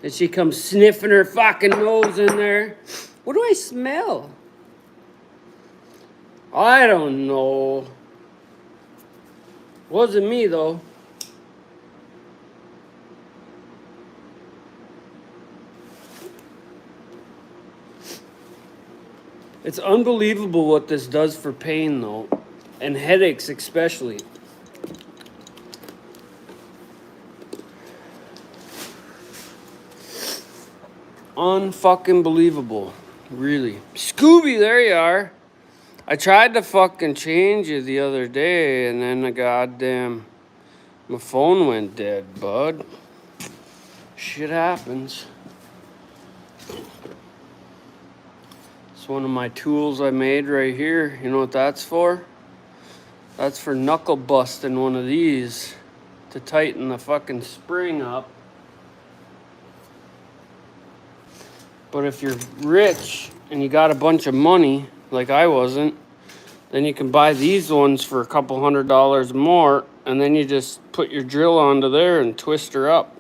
and she comes sniffing her fucking nose in there. What do I smell? I don't know. Wasn't me though. It's unbelievable what this does for pain though, and headaches especially. Unfucking believable, really. Scooby, there you are. I tried to fucking change you the other day, and then my phone went dead, bud. Shit happens. It's one of my tools I made right here. You know what that's for? That's for knuckle busting one of these to tighten the fucking spring up. But if you're rich and you got a bunch of money, like I wasn't, then you can buy these ones for a couple $100 more, and then you just put your drill onto there and twist her up.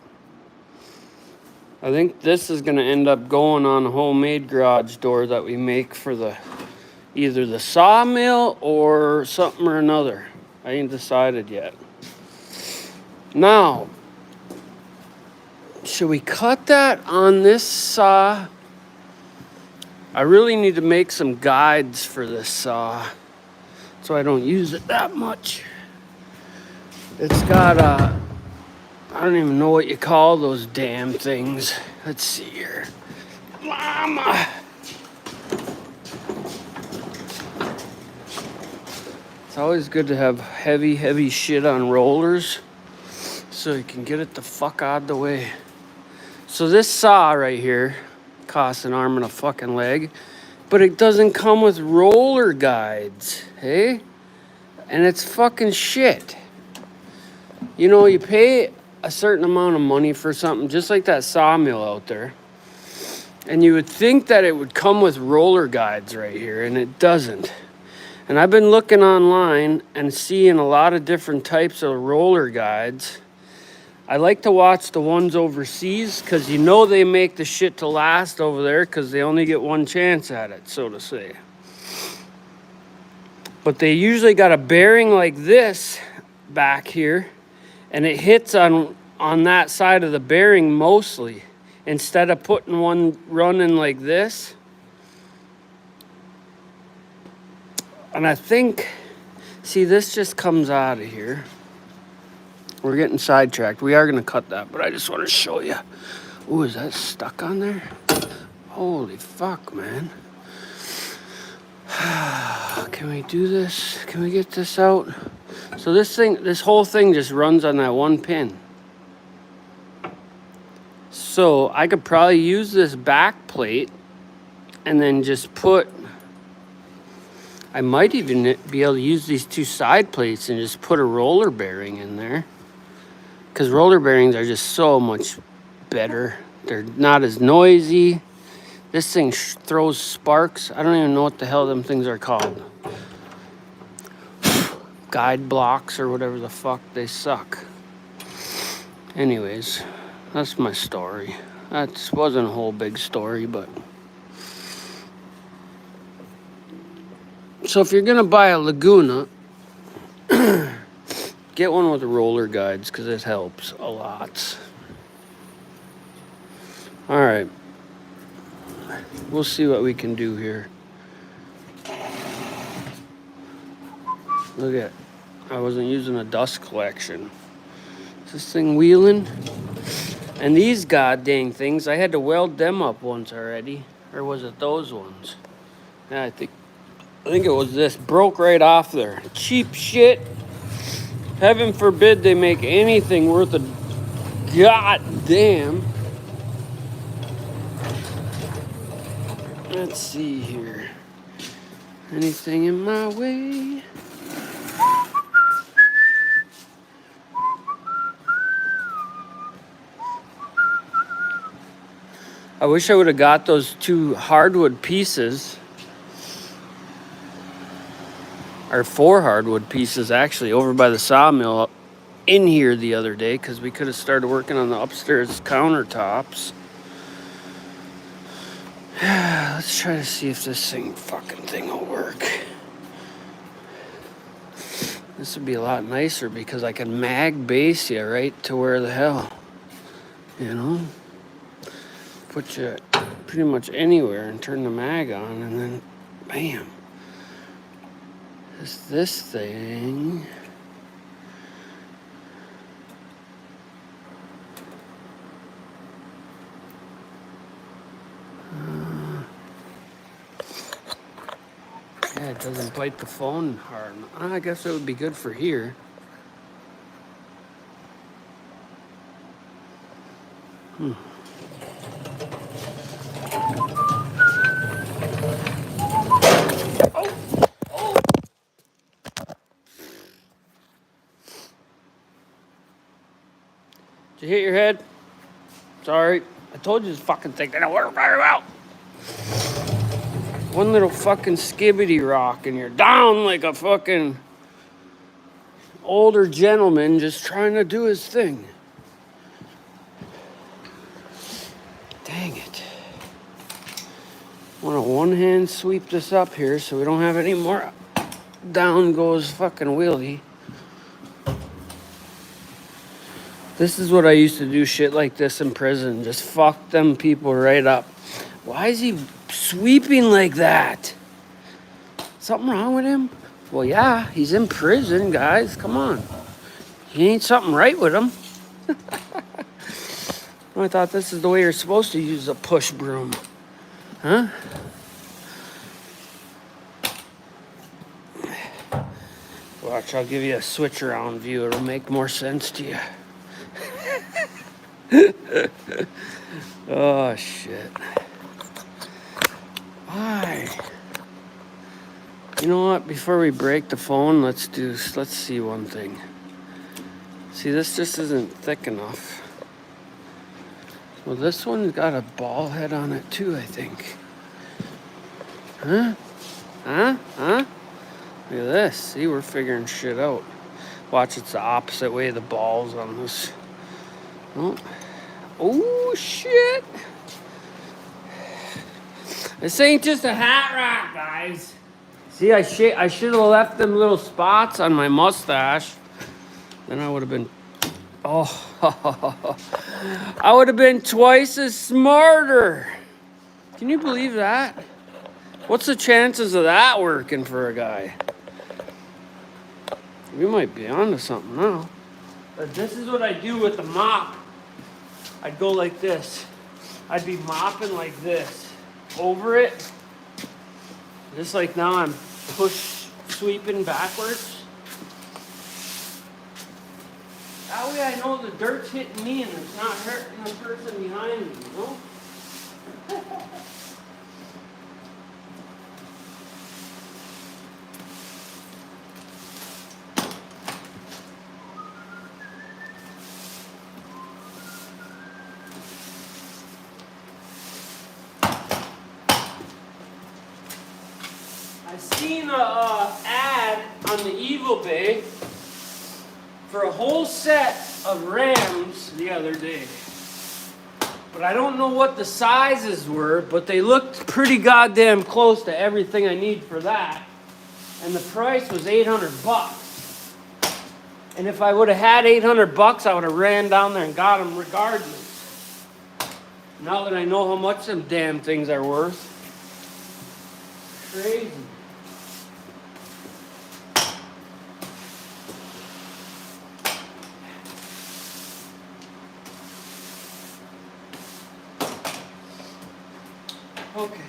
I think this is going to end up going on a homemade garage door that we make for either the sawmill or something or another. I ain't decided yet. Now, should we cut that on this saw? I really need to make some guides for this saw so I don't use it that much. It's got I I don't even know what you call those damn things. Let's see here. Mama! It's always good to have heavy shit on rollers so you can get it the fuck out of the way. So this saw right here costs an arm and a fucking leg, but it doesn't come with roller guides, hey? And it's fucking shit. You know, you pay a certain amount of money for something, just like that sawmill out there, and you would think that it would come with roller guides right here, and it doesn't. And I've been looking online and seeing a lot of different types of roller guides. I like to watch the ones overseas because you know they make the shit to last over there because they only get one chance at it, so to say. But they usually got a bearing like this back here, and it hits on that side of the bearing mostly, instead of putting one running like this. And I think, see, this just comes out of here. We're getting sidetracked. We are going to cut that, but I just want to show you. Ooh, is that stuck on there? Holy fuck, man. Can we do this? Can we get this out? So this whole thing just runs on that one pin. So I could probably use this back plate and then just put, I might even be able to use these two side plates and just put a roller bearing in there. Because roller bearings are just so much better. They're not as noisy. This thing throws sparks. I don't even know what the hell them things are called. Guide blocks or whatever the fuck. They suck. Anyways, that's my story. That wasn't a whole big story, but... So if you're going to buy a Laguna, get one with the roller guides because it helps a lot. All right. We'll see what we can do here. Look at, I wasn't using a dust collection. Is this thing wheeling? And these god dang things, I had to weld them up once already. Or was it those ones? Yeah, I think it was this. Broke right off there. Cheap shit. Heaven forbid they make anything worth a goddamn. Let's see here. Anything in my way? I wish I would have got those two hardwood pieces. Or 4 hardwood pieces actually over by the sawmill in here the other day, because we could have started working on the upstairs countertops. Let's try to see if this fucking thing will work. This would be a lot nicer because I can mag base you right to where the hell, you know, put you pretty much anywhere and turn the mag on, and then bam. This thing. Yeah, it doesn't bite the phone hard. I guess it would be good for here. Did you hit your head? Sorry. I told you this fucking thing didn't work very well. One little fucking skibbity rock and you're down like a fucking older gentleman just trying to do his thing. Dang it. I want to one hand sweep this up here so we don't have any more down goes fucking wheelie. This is what I used to do shit like this in prison. Just fuck them people right up. Why is he sweeping like that? Something wrong with him? Well, yeah, he's in prison, guys. Come on. He ain't something right with him. I thought this is the way you're supposed to use a push broom. Huh? Watch, I'll give you a switch around view. It'll make more sense to you. Oh, shit. Why? You know what? Before we break the phone, let's see one thing. See, this just isn't thick enough. Well, this one's got a ball head on it too, I think. Huh? Huh? Huh? Look at this. See, we're figuring shit out. Watch, it's the opposite way the ball's on this. Oh, oh shit. This ain't just a hat rack, guys. See, I should have left them little spots on my mustache. Then I would have been, oh, I would have been twice as smarter. Can you believe that? What's the chances of that working for a guy? We might be onto something now. But this is what I do with the mop. I'd go like this. I'd be mopping like this over it. Just like now I'm sweeping backwards. That way I know the dirt's hitting me and it's not hurting the person behind me, you know? I seen a ad on the Evil Bay for a whole set of rams the other day. But I don't know what the sizes were, but they looked pretty goddamn close to everything I need for that. And the price was $800. And if I would have had $800, I would have ran down there and got them regardless. Now that I know how much them damn things are worth. Crazy. Okay,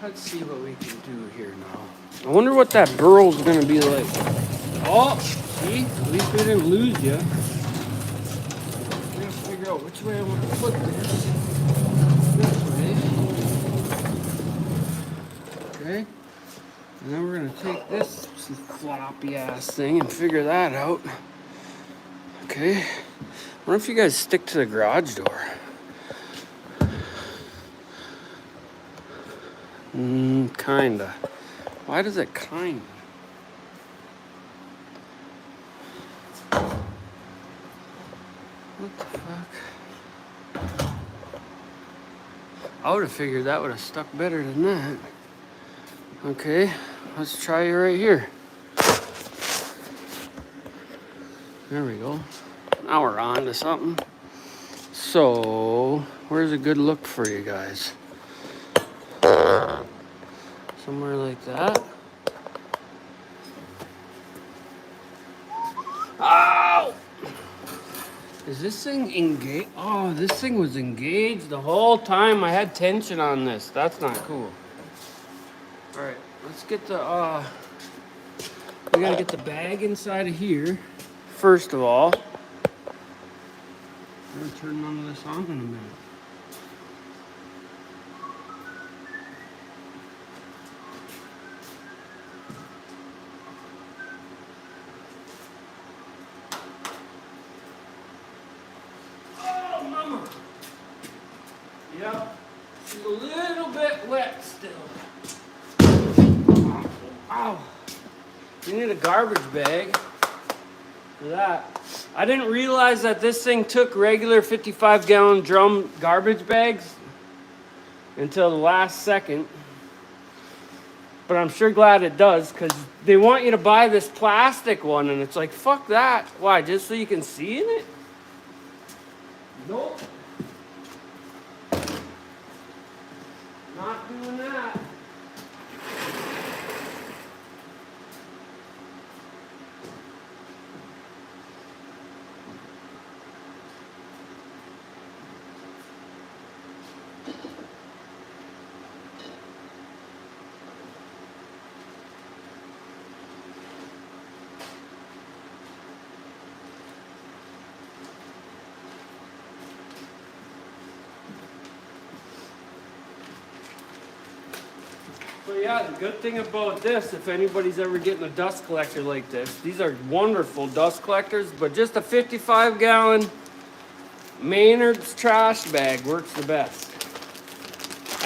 let's see what we can do here now. I wonder what that burrow's gonna be like. Oh, see? At least we didn't lose you. I gotta figure out which way I want to put this. This way. Okay. And then we're gonna take this floppy ass thing and figure that out. Okay. I wonder if you guys stick to the garage door. Kinda. Why does it kinda? What the fuck? I would have figured that would have stuck better than that. Okay, let's try it right here. There we go. Now we're on to something. So, where's a good look for you guys? Somewhere like that. Oh! Is this thing engaged? Oh, this thing was engaged the whole time. I had tension on this. That's not cool. All right, let's get the, we gotta get the bag inside of here. First of all, I'm gonna turn none of this on in a minute. Yep, she's a little bit wet still. Ow. You need a garbage bag for that. I didn't realize that this thing took regular 55-gallon drum garbage bags until the last second. But I'm sure glad it does, because they want you to buy this plastic one, and it's like, fuck that. Why, just so you can see in it? Nope. Not doing that. yeah, the good thing about this, if anybody's ever getting a dust collector like this, these are wonderful dust collectors, but just a 55-gallon Maynard's trash bag works the best.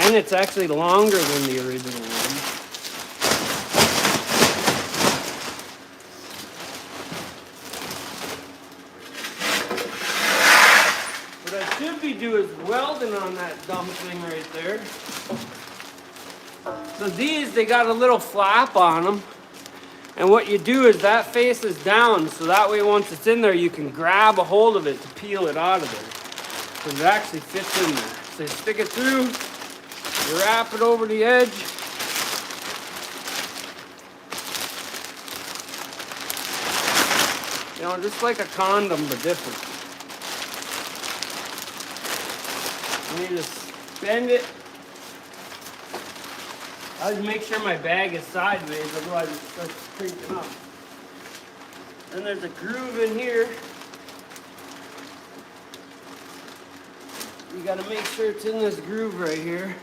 And it's actually longer than the original one. What I should be doing is welding on that dumb thing right there. So these, they got a little flap on them. And what you do is that faces down, so that way once it's in there, you can grab a hold of it to peel it out of there. Because it actually fits in there. So you stick it through, you wrap it over the edge. You know, just like a condom, but different. And you just bend it. I just make sure my bag is sideways, otherwise it starts cranking up. Then there's a groove in here. You gotta make sure it's in this groove right here.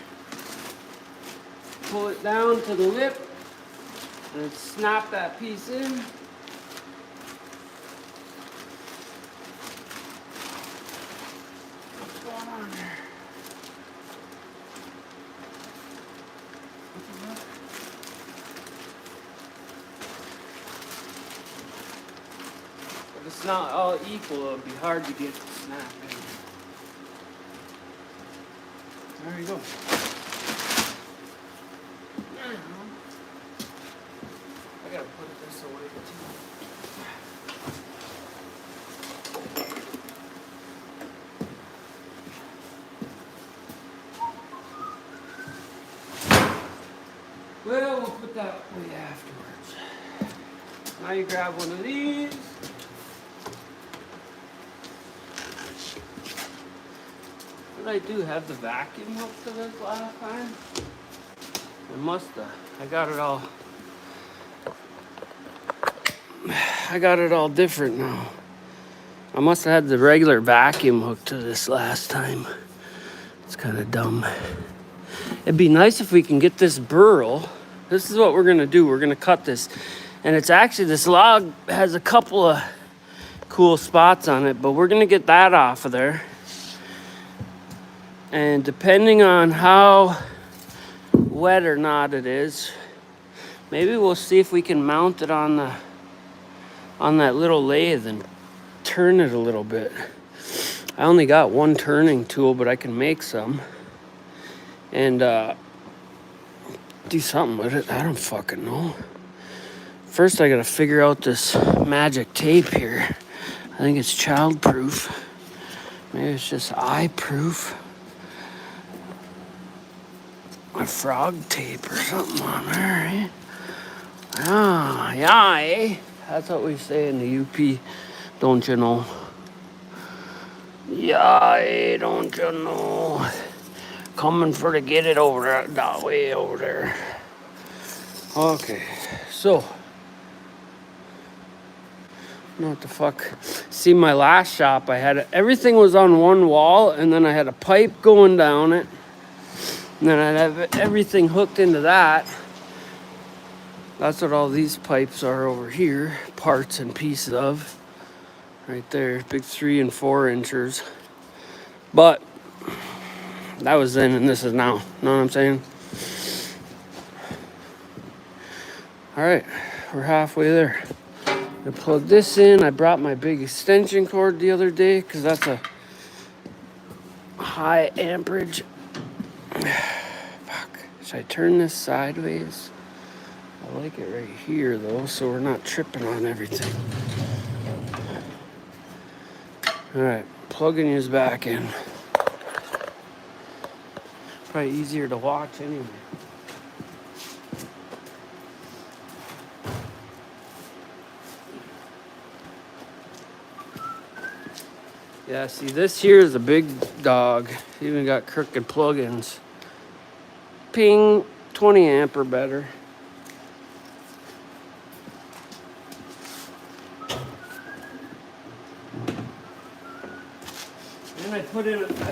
Pull it down to the lip and then snap that piece in. What's going on there? If it's not all equal, it'll be hard to get to snap in. There you go. I gotta put this away too. Well, we'll put that away afterwards. Now you grab one of these. Did I do have the vacuum hook to this last time? I must have. I got it all different now. I must have had the regular vacuum hook to this last time. It's kind of dumb. It'd be nice if we can get this burl. This is what we're gonna do. We're gonna cut this. And it's actually, this log has a couple of cool spots on it, but we're gonna get that off of there. And depending on how wet or not it is, maybe we'll see if we can mount it on that little lathe and turn it a little bit. I only got one turning tool, but I can make some and do something with it. I don't fucking know. First I gotta figure out this magic tape here. I think it's child-proof. Maybe it's just eye-proof. A frog tape or something on there, eh? Ah, yeah, eh? That's what we say in the UP, don't you know? Yeah, eh, don't you know? Coming for to get it over there, that way over there. Okay, so. What the fuck? See, my last shop, I had everything was on one wall, and then I had a pipe going down it. And then I'd have everything hooked into that. That's what all these pipes are over here. Parts and pieces of. Right there. Big 3 and 4 inchers. But that was then and this is now. Know what I'm saying? Alright. We're halfway there. I plug this in. I brought my big extension cord the other day because that's a high amperage. Fuck. Should I turn this sideways? I like it right here though, so we're not tripping on everything. Alright, plugging yours back in. Probably easier to watch anyway. Yeah, see, this here is a big dog. Even got crooked plugins. Ping, 20 amp or better. And I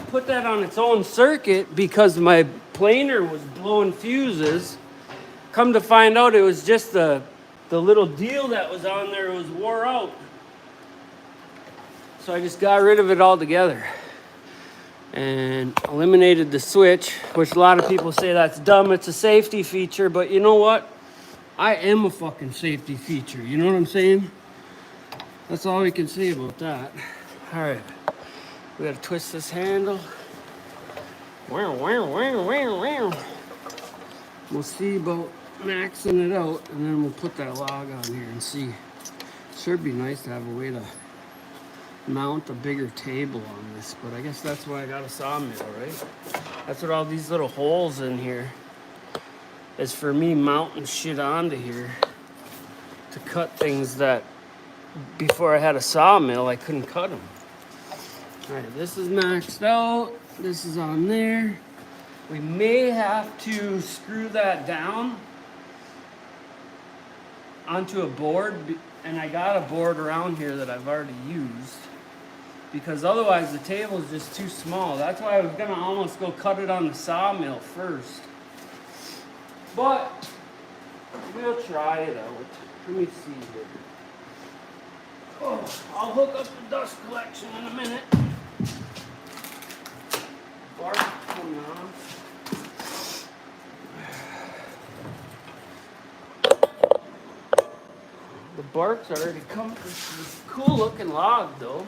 put that on its own circuit because my planer was blowing fuses. come to find out, it was just the little deal that was on there was wore out. So I just got rid of it altogether and eliminated the switch, which a lot of people say that's dumb. It's a safety feature, but you know what? I am a fucking safety feature. You know what I'm saying? That's all we can say about that. All right, we gotta twist this handle. Wow, wow, wow, wow, wow. We'll see about maxing it out, and then we'll put that log on here and see. Sure be nice to have a way to mount a bigger table on this, but I guess that's why I got a sawmill, right? That's what all these little holes in here is for me mounting shit onto here to cut things that before I had a sawmill I couldn't cut them. All right, this is maxed out. This is on there. We may have to screw that down onto a board, and I got a board around here that I've already used, because otherwise the table is just too small. That's why I was gonna almost go cut it on the sawmill first. But we'll try it out. Let me see here. Oh, I'll hook up the dust collection in a minute. Bark coming off. The bark's already come. This is a cool looking log though.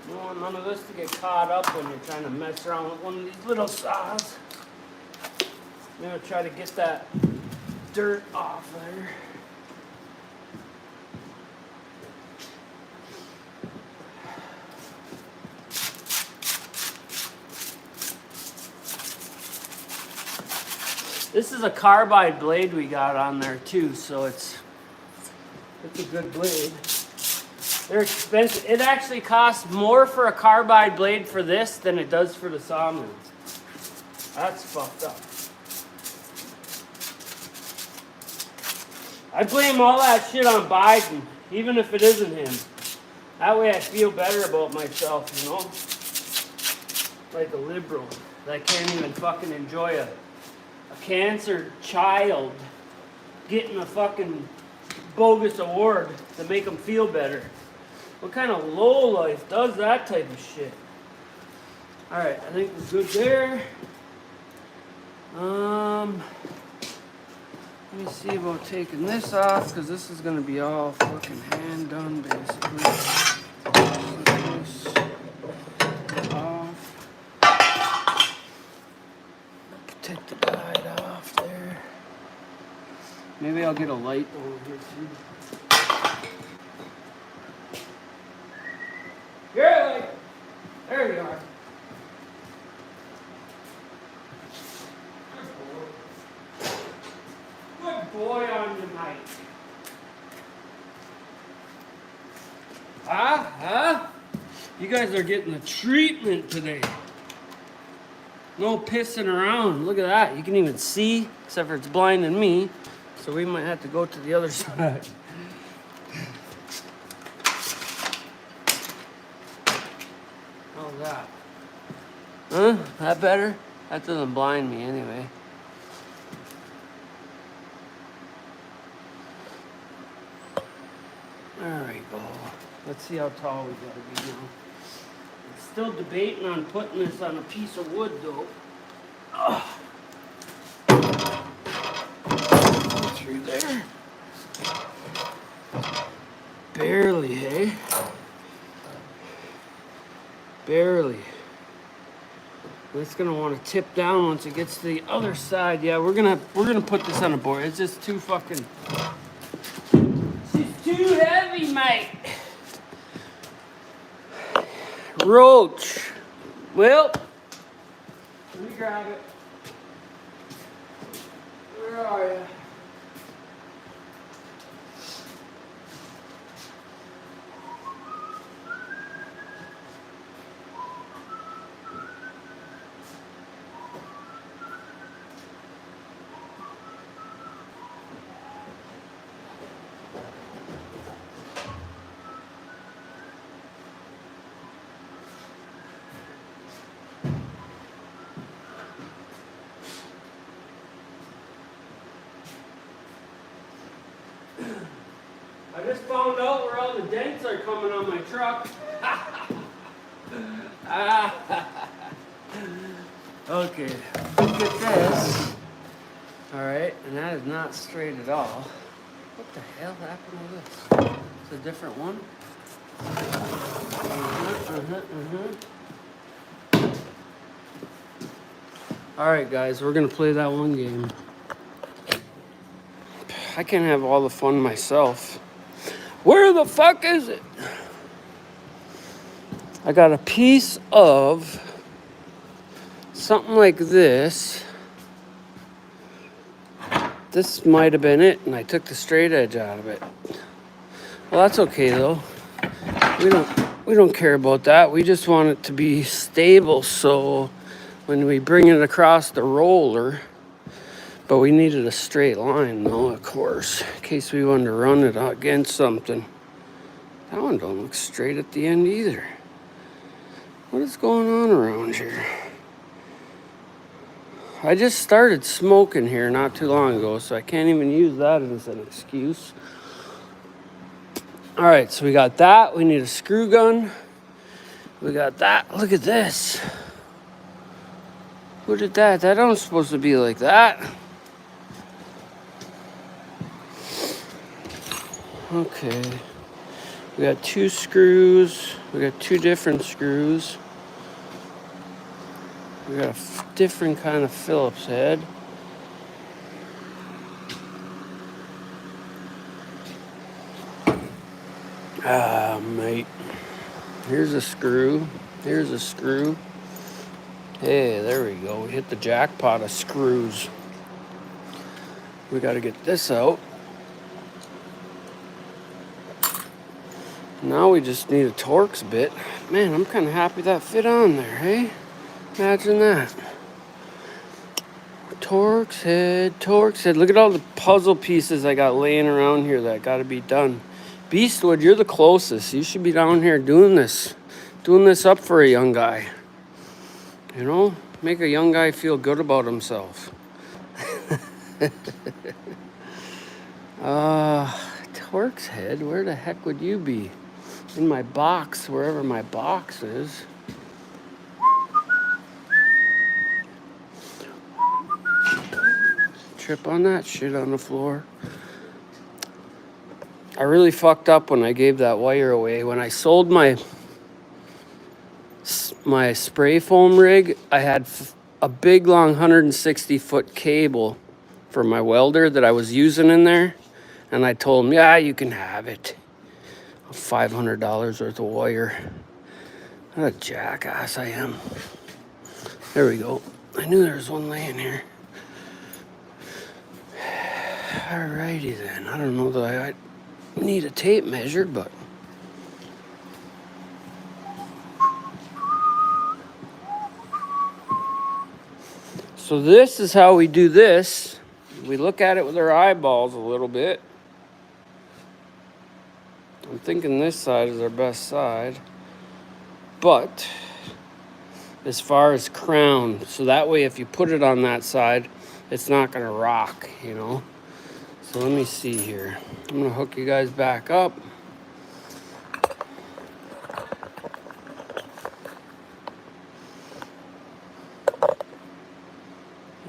You don't want none of this to get caught up when you're trying to mess around with one of these little saws. I'm gonna try to get that dirt off there. This is a carbide blade we got on there too, so it's a good blade. They're expensive. It actually costs more for a carbide blade for this than it does for the sawmill. That's fucked up. I blame all that shit on Biden, even if it isn't him. That way I feel better about myself, you know? Like a liberal that can't even fucking enjoy a cancer child getting a fucking bogus award to make them feel better. What kind of lowlife does that type of shit? Alright, I think we're good there. Let me see about taking this off, because this is going to be all fucking hand done basically. This off. Take the guide off there. Maybe I'll get a light over here too. Here, there you are. Good boy on your mic. Huh? You guys are getting the treatment today. No pissing around. Look at that. You can even see, except for it's blinding me. So we might have to go to the other side. How's that? Huh? That better? That doesn't blind me anyway. There we go. Let's see how tall we gotta be now. I'm still debating on putting this on a piece of wood though. Ugh. Through there. Barely, hey? Barely. It's gonna want to tip down once it gets to the other side. Yeah, we're gonna put this on a board. It's just too fucking. She's too heavy, mate. Roach. Well, let me grab it. Where are you? found out where all the dents are coming on my truck. Okay, look at this. Alright, and that is not straight at all. What the hell happened to this? It's a different one? Alright guys, we're gonna play that one game. I can't have all the fun myself. Where the fuck is it? I got a piece of something like this. This might have been it, and I took the straight edge out of it. Well, that's okay though. We don't care about that. We just want it to be stable, so when we bring it across the roller, but we needed a straight line though, of course, in case we wanted to run it against something. That one don't look straight at the end either. What is going on around here? I just started smoking here not too long ago, so I can't even use that as an excuse. All right, so we got that. We need a screw gun. We got that. Look at this. Who did that? That don't supposed to be like that. Okay. We got 2 screws. We got 2 different screws. We got a different kind of Phillips head. Ah, mate. Here's a screw. Here's a screw. Hey, there we go. We hit the jackpot of screws. We got to get this out. Now we just need a Torx bit. Man, I'm kind of happy that fit on there, hey? Imagine that. Torx head, Torx head. Look at all the puzzle pieces I got laying around here that got to be done. Beastwood, you're the closest. You should be down here doing this up for a young guy. You know, make a young guy feel good about himself. Torx head, where the heck would you be? In my box, wherever my box is. Trip on that shit on the floor. I really fucked up when I gave that wire away. When I sold my spray foam rig, I had a big long 160-foot cable for my welder that I was using in there. And I told him, yeah, you can have it. $500 worth of wire. What a jackass I am. There we go. I knew there was one laying here. Alrighty then. I don't know that I need a tape measure, but so this is how we do this. We look at it with our eyeballs a little bit. I'm thinking this side is our best side, but as far as crown, so that way if you put it on that side, it's not gonna rock, you know. So let me see here. I'm gonna hook you guys back up.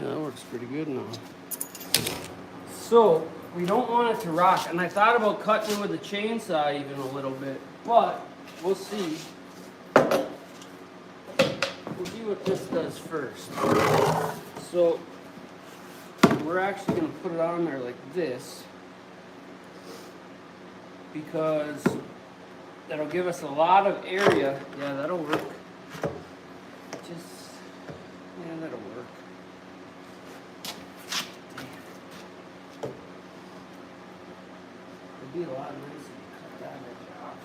Yeah, that works pretty good now. So we don't want it to rock, and I thought about cutting with a chainsaw even a little bit, but we'll see. We'll see what this does first. So we're actually going to put it on there like this because that'll give us a lot of area. Yeah, that'll work. Yeah, that'll work. It'd be a lot nicer to cut that edge off.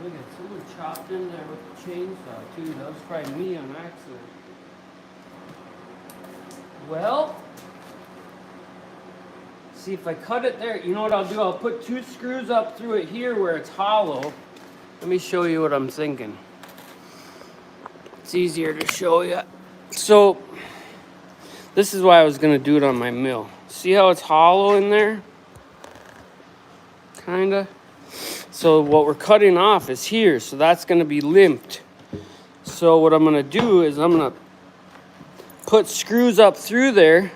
Look at someone chopped in there with the chainsaw too. That was probably me on accident. Well, see if I cut it there, you know what I'll do? I'll put 2 screws up through it here where it's hollow. Let me show you what I'm thinking. It's easier to show you. So, this is why I was going to do it on my mill. See how it's hollow in there? kinda. So what we're cutting off is here, so that's gonna be limped. So what I'm gonna do is I'm gonna put screws up through there,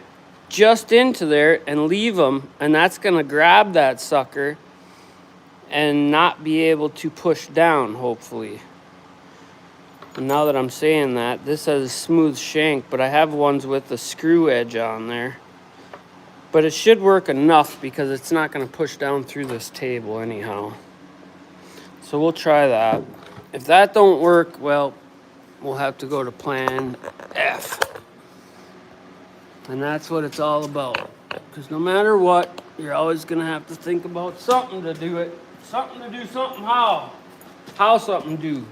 just into there, and leave them, and that's gonna grab that sucker and not be able to push down, hopefully. And now that I'm saying that, this has a smooth shank, but I have ones with the screw edge on there. But it should work enough because it's not gonna push down through this table anyhow. So we'll try that. If that don't work, well, we'll have to go to plan F. And that's what it's all about. Because no matter what, you're always gonna have to think about something to do it. Something to do something how. How something do.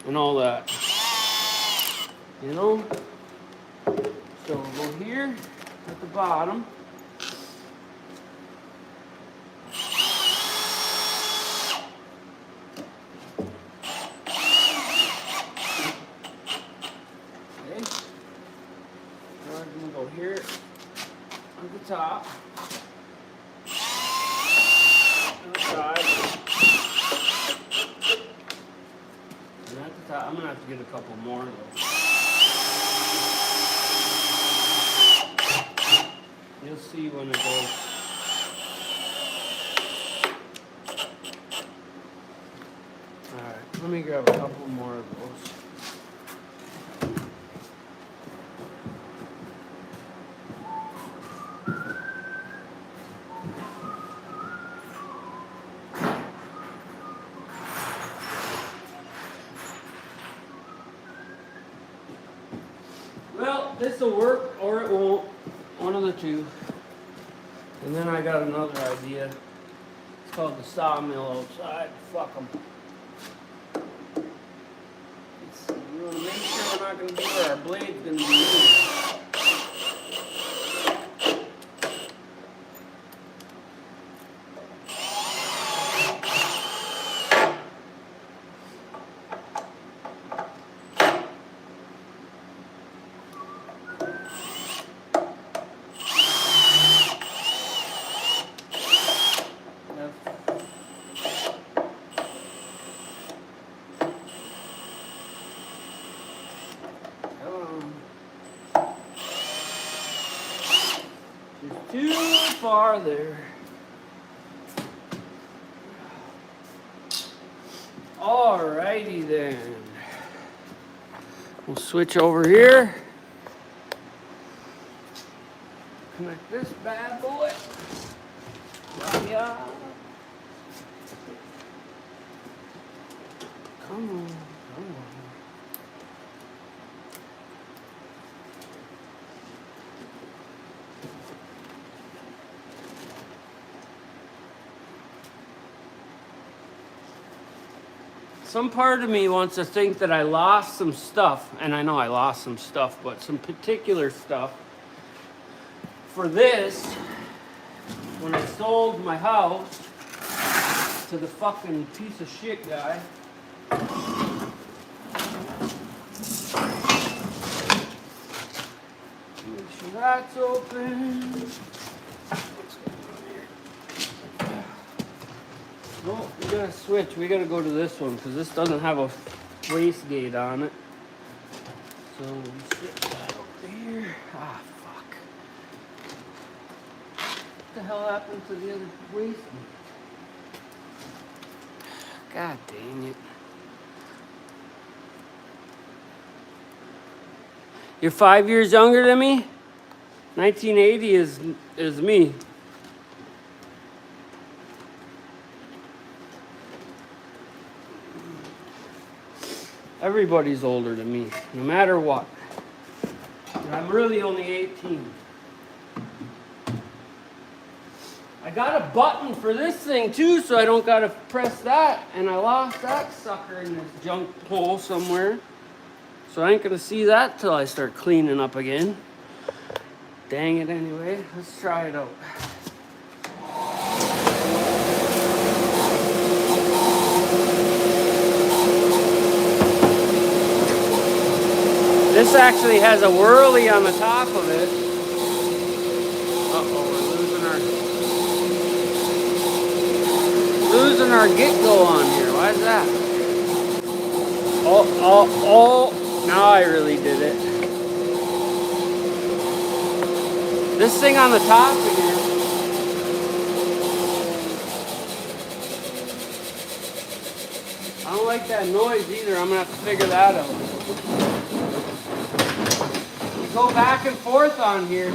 And all that. You know? So we'll go here at the bottom. Okay. Now we're gonna go here at the top. On the side. And at the top, I'm gonna have to get a couple more though. You'll see when it goes. Alright, let me grab a couple more of those. Well, this will work or it won't. One of the two. And then I got another idea. It's called the sawmill outside. Fuck them. We want to make sure we're not going to be where our blade's going to be moved. Too far there. Alrighty then. We'll switch over here. Connect this bad boy. Yeah. Come on, come on. Some part of me wants to think that I lost some stuff, and I know I lost some stuff, but some particular stuff. For this, when I sold my house to the fucking piece of shit guy, make sure that's open. No, we gotta switch. We gotta go to this one because this doesn't have a waste gate on it. So we sit that over here. Ah, fuck. What the hell happened to the other waste gate? God dang it. You're 5 years younger than me? 1980 is me. Everybody's older than me, no matter what. And I'm really only 18. I got a button for this thing too, so I don't gotta press that. And I lost that sucker in this junk hole somewhere. So I ain't gonna see that till I start cleaning up again. Dang it anyway, let's try it out. This actually has a whirly on the top of it. Uh-oh, we're losing our... losing our get-go on here. Why is that? Oh, now I really did it. This thing on the top again. I don't like that noise either. I'm gonna have to figure that out. You go back and forth on here,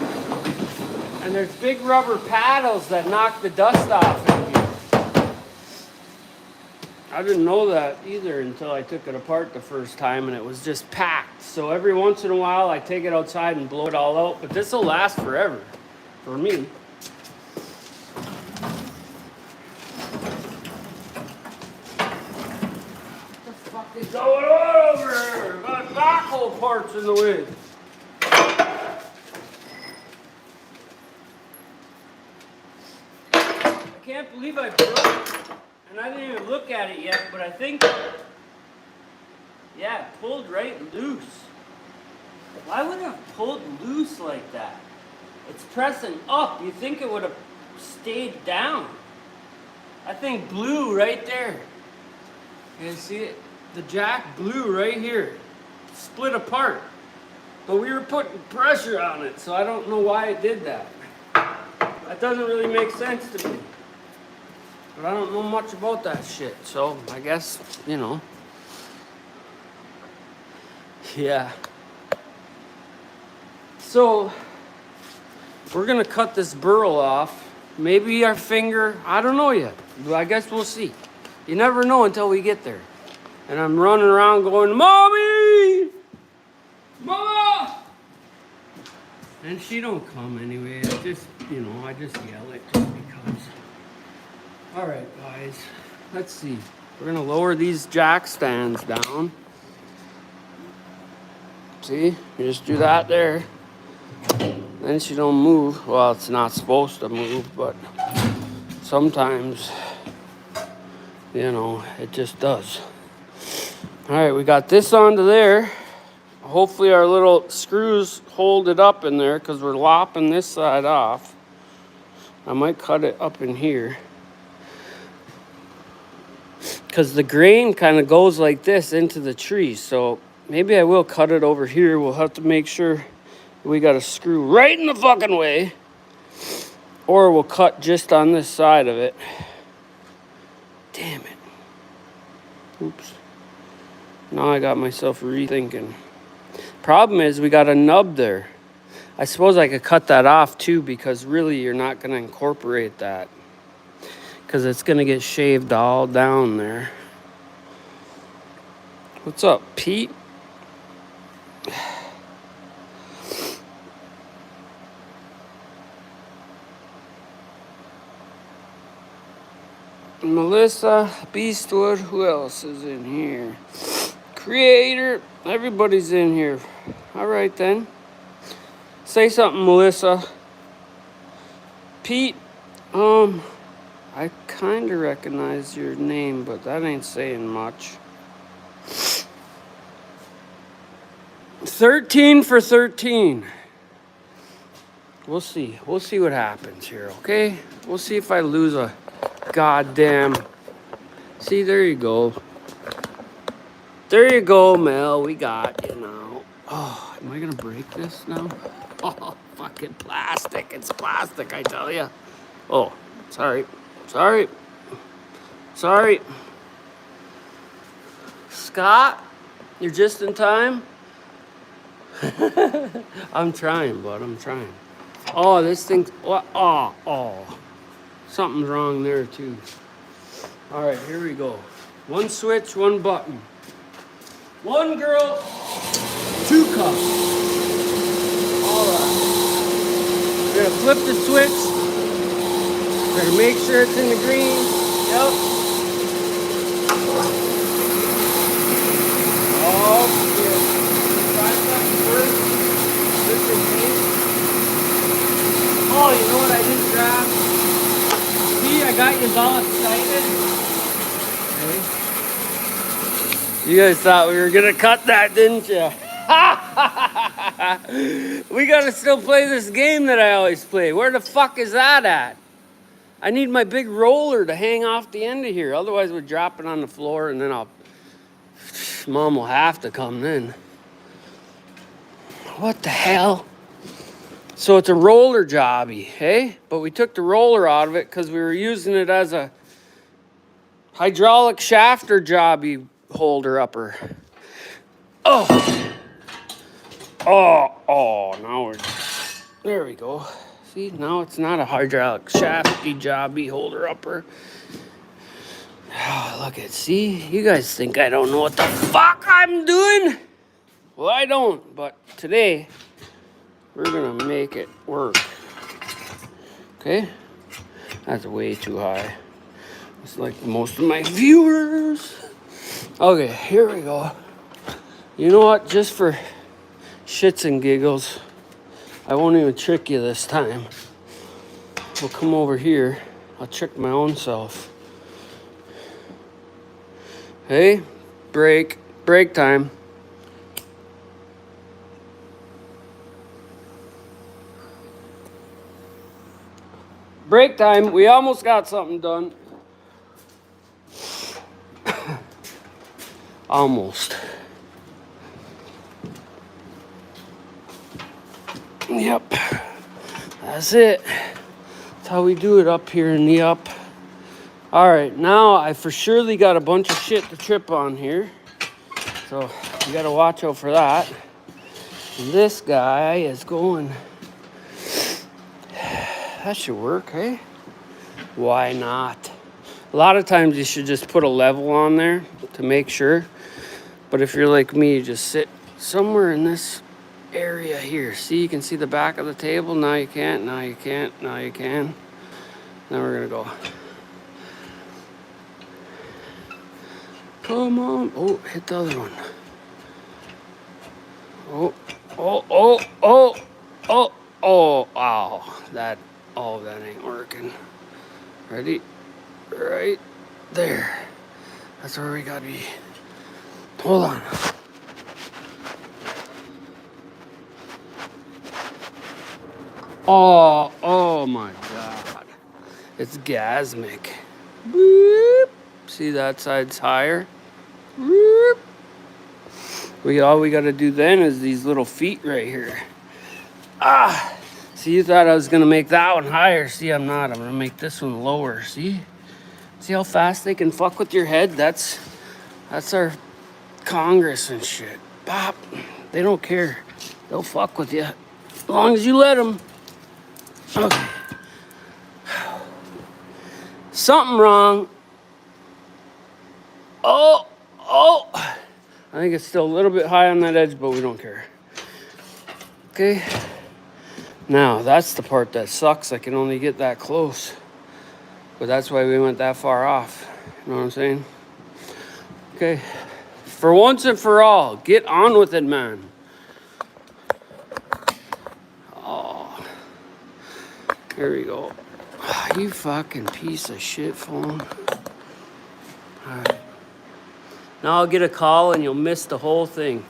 and there's big rubber paddles that knock the dust off in here. I didn't know that either until I took it apart the first time, and it was just packed. So every once in a while I take it outside and blow it all out, but this will last forever for me. What the fuck is going on over here? Got backhoe parts in the way. I can't believe I broke it. And I didn't even look at it yet, but I think, yeah, it pulled right loose. Why would it have pulled loose like that? It's pressing up. You think it would have stayed down. That thing blew right there. You see it? The jack blew right here. Split apart. But we were putting pressure on it, so I don't know why it did that. That doesn't really make sense to me. But I don't know much about that shit, so I guess, you know. Yeah. So, we're gonna cut this burl off. Maybe our finger, I don't know yet. I guess we'll see. You never know until we get there. And I'm running around going, Mommy! Mama! And she don't come anyway. I just, you know, I just yell it just because. All right, guys, let's see. We're gonna lower these jack stands down. See, you just do that there. Then she don't move. Well, it's not supposed to move, but sometimes, you know, it just does. All right, we got this onto there. Hopefully our little screws hold it up in there because we're lopping this side off. I might cut it up in here. Because the grain kind of goes like this into the tree. So maybe I will cut it over here. We'll have to make sure we got a screw right in the fucking way. Or we'll cut just on this side of it. Damn it. Oops. Now I got myself rethinking. Problem is we got a nub there. I suppose I could cut that off too because really you're not going to incorporate that. Because it's going to get shaved all down there. What's up, Pete? Melissa, Beastwood, who else is in here? Creator, everybody's in here. All right then. Say something, Melissa. Pete, I kind of recognize your name, but that ain't saying much. 13 for 13. We'll see. We'll see what happens here, okay? We'll see if I lose a goddamn... See, there you go. There you go, Mel. We got you now. Oh, am I going to break this now? Oh, fucking plastic. It's plastic, I tell you. Oh, sorry. Sorry. Sorry. Scott, you're just in time. I'm trying, bud. I'm trying. Oh, this thing. Oh. Something's wrong there, too. All right, here we go. One switch, one button. One girl, two cups. All right. We're going to flip the switch. Better make sure it's in the green. Yep. Oh, shit. Try something first. This is me. Oh, you know what I just grabbed? See, I got you all excited. Okay. You guys thought we were going to cut that, didn't you? We got to still play this game that I always play. Where the fuck is that at? I need my big roller to hang off the end of here. Otherwise, we'll drop it on the floor and then Mom will have to come then. What the hell? So it's a roller jobby, hey? But we took the roller out of it because we were using it as a hydraulic shafter jobby holder upper. Oh, now there we go. See, now it's not a hydraulic shafty jobby holder upper. Oh, look at, see, you guys think I don't know what the fuck I'm doing? Well, I don't, but today we're gonna make it work. Okay, that's way too high. It's like most of my viewers. Okay, here we go. You know what? Just for shits and giggles, I won't even trick you this time. We'll come over here. I'll trick my own self. Hey, break time. Break time. We almost got something done. Almost. Yep. That's it. That's how we do it up here in the up. All right, now I for surely got a bunch of shit to trip on here. So you gotta watch out for that. And this guy is going. That should work, hey? Why not? A lot of times you should just put a level on there to make sure. But if you're like me, you just sit somewhere in this area here. See, you can see the back of the table. Now you can't, now you can't, now you can. Now we're gonna go. Come on. Oh, hit the other one. Oh, wow. That ain't working. Ready? Right there. That's where we gotta be. Hold on. Oh my God. It's gasmic. Boop. See, that side's higher. Boop. All we gotta do then is these little feet right here. See, you thought I was gonna make that one higher. See, I'm not. I'm gonna make this one lower. See how fast they can fuck with your head? That's our Congress and shit. Bop. They don't care. They'll fuck with you as long as you let them. Okay. Something wrong. Oh. I think it's still a little bit high on that edge, but we don't care. Okay. Now, that's the part that sucks. I can only get that close. But that's why we went that far off. You know what I'm saying? Okay. For once and for all, get on with it, man. Oh. Here we go. You fucking piece of shit phone. All right. Now I'll get a call and you'll miss the whole thing.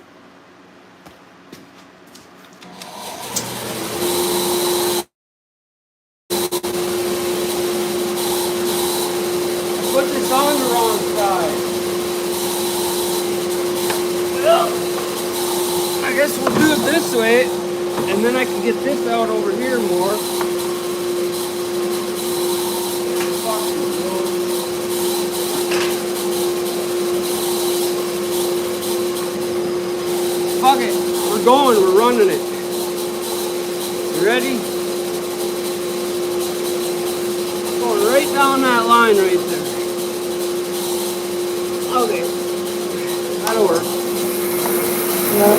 Put this on the wrong side. Well, I guess we'll do it this way, and then I can get this out over here more. Fuck it. We're going. We're running it. You ready? Going right down that line right there. Okay. That'll work. Yeah.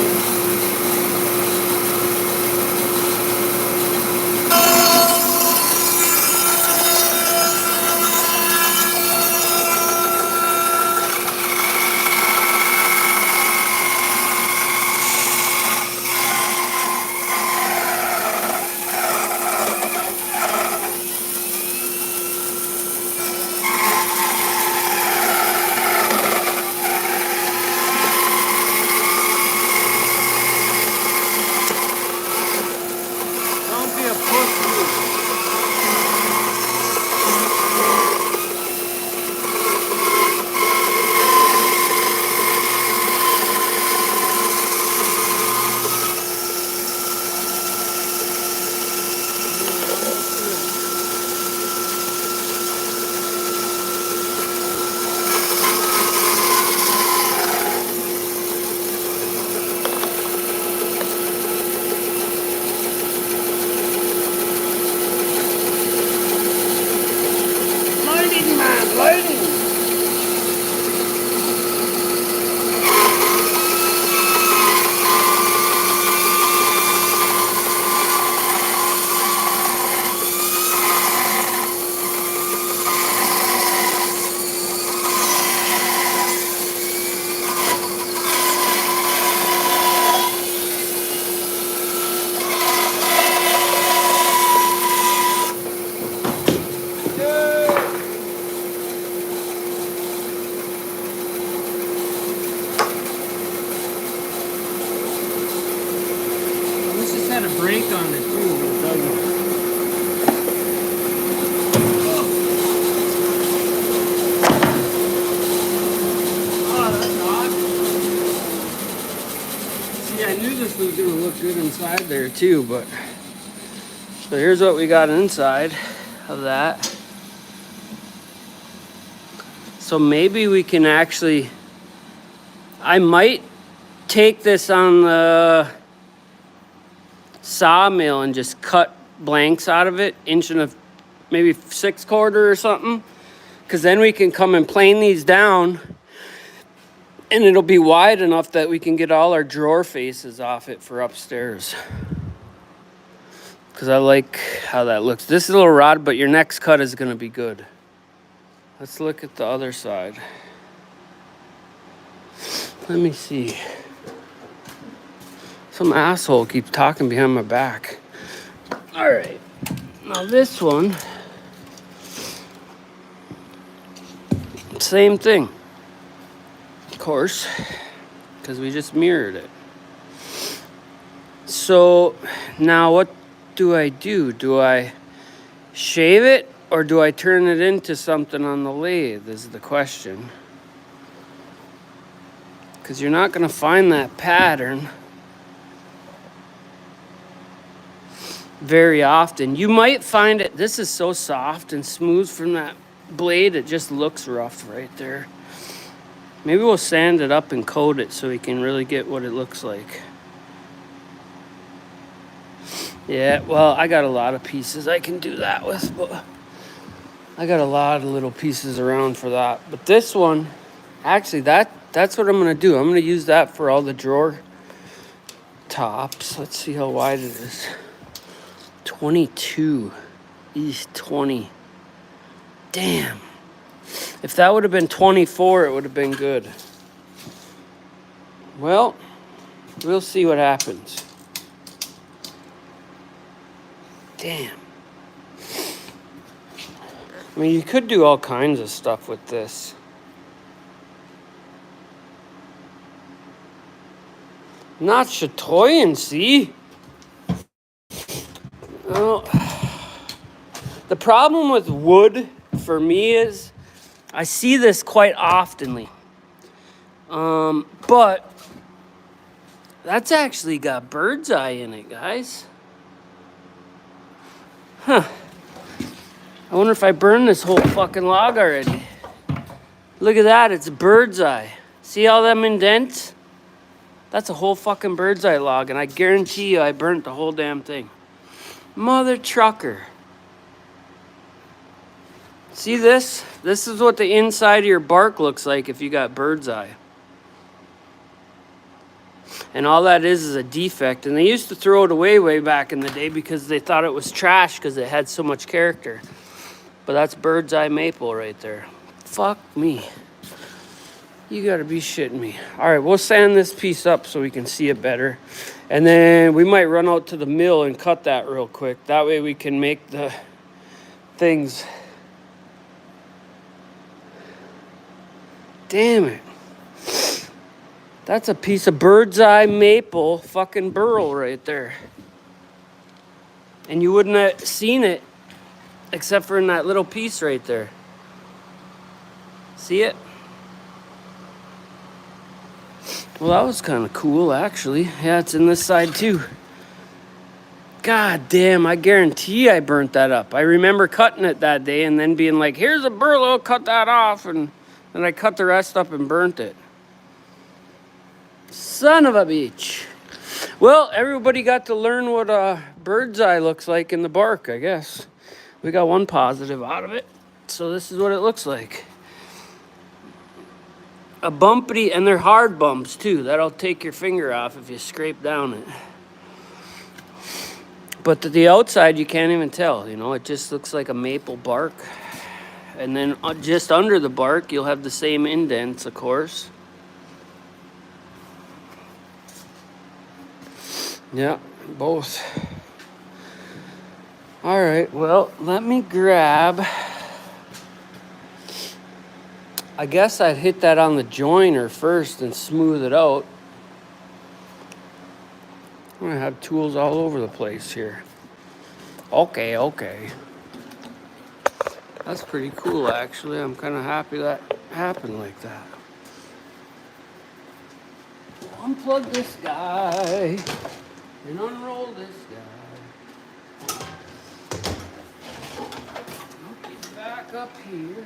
brake on it too, but it doesn't. Oh, that's odd. See, I knew this was gonna look good inside there too, but so here's what we got inside of that. So maybe we can actually, I might take this on the sawmill and just cut blanks out of it, inch and maybe 6/4 or something, because then we can come and plane these down and it'll be wide enough that we can get all our drawer faces off it for upstairs. Because I like how that looks. This is a little rod, but your next cut is going to be good. Let's look at the other side. Let me see. Some asshole keeps talking behind my back. All right. Now this one, same thing. Of course, because we just mirrored it. So now what do I do? Do I shave it? Or do I turn it into something on the lathe is the question. Because you're not going to find that pattern very often. You might find it, this is so soft and smooth from that blade, it just looks rough right there. Maybe we'll sand it up and coat it so we can really get what it looks like. Yeah, well, I got a lot of pieces I can do that with, but I got a lot of little pieces around for that. But this one, actually, that's what I'm going to do. I'm going to use that for all the drawer tops. Let's see how wide it is. 22 East 20. Damn. If that would have been 24, it would have been good. Well, we'll see what happens. Damn. I mean, you could do all kinds of stuff with this. Not Chatoyan, see? Well, the problem with wood for me is I see this quite oftenly. But that's actually got Birdseye in it, guys. Huh. I wonder if I burned this whole fucking log already. Look at that, it's Birdseye. See all them indents? That's a whole fucking Birdseye log, and I guarantee you I burnt the whole damn thing. Mother trucker. See this? This is what the inside of your bark looks like if you got Birdseye. And all that is a defect. And they used to throw it away way back in the day because they thought it was trash because it had so much character. But that's Birdseye maple right there. Fuck me. You gotta be shitting me. All right, we'll sand this piece up so we can see it better. And then we might run out to the mill and cut that real quick. That way we can make the things. Damn it. That's a piece of Birdseye maple fucking burl right there. And you wouldn't have seen it except for in that little piece right there. See it? Well, that was kind of cool, actually. Yeah, it's in this side, too. God damn, I guarantee I burnt that up. I remember cutting it that day and then being like, here's a burl, I'll cut that off. And then I cut the rest up and burnt it. Son of a bitch. Well, everybody got to learn what a Birdseye looks like in the bark, I guess. We got one positive out of it. So this is what it looks like. A bumpity, and they're hard bumps too. That'll take your finger off if you scrape down it. But the outside you can't even tell, you know, it just looks like a maple bark. And then just under the bark you'll have the same indents, of course. Yeah, both. All right, well, let me grab. I guess I'd hit that on the joiner first and smooth it out. I'm gonna have tools all over the place here. Okay, okay. That's pretty cool, actually. I'm kind of happy that happened like that. Unplug this guy and unroll this guy. Get back up here.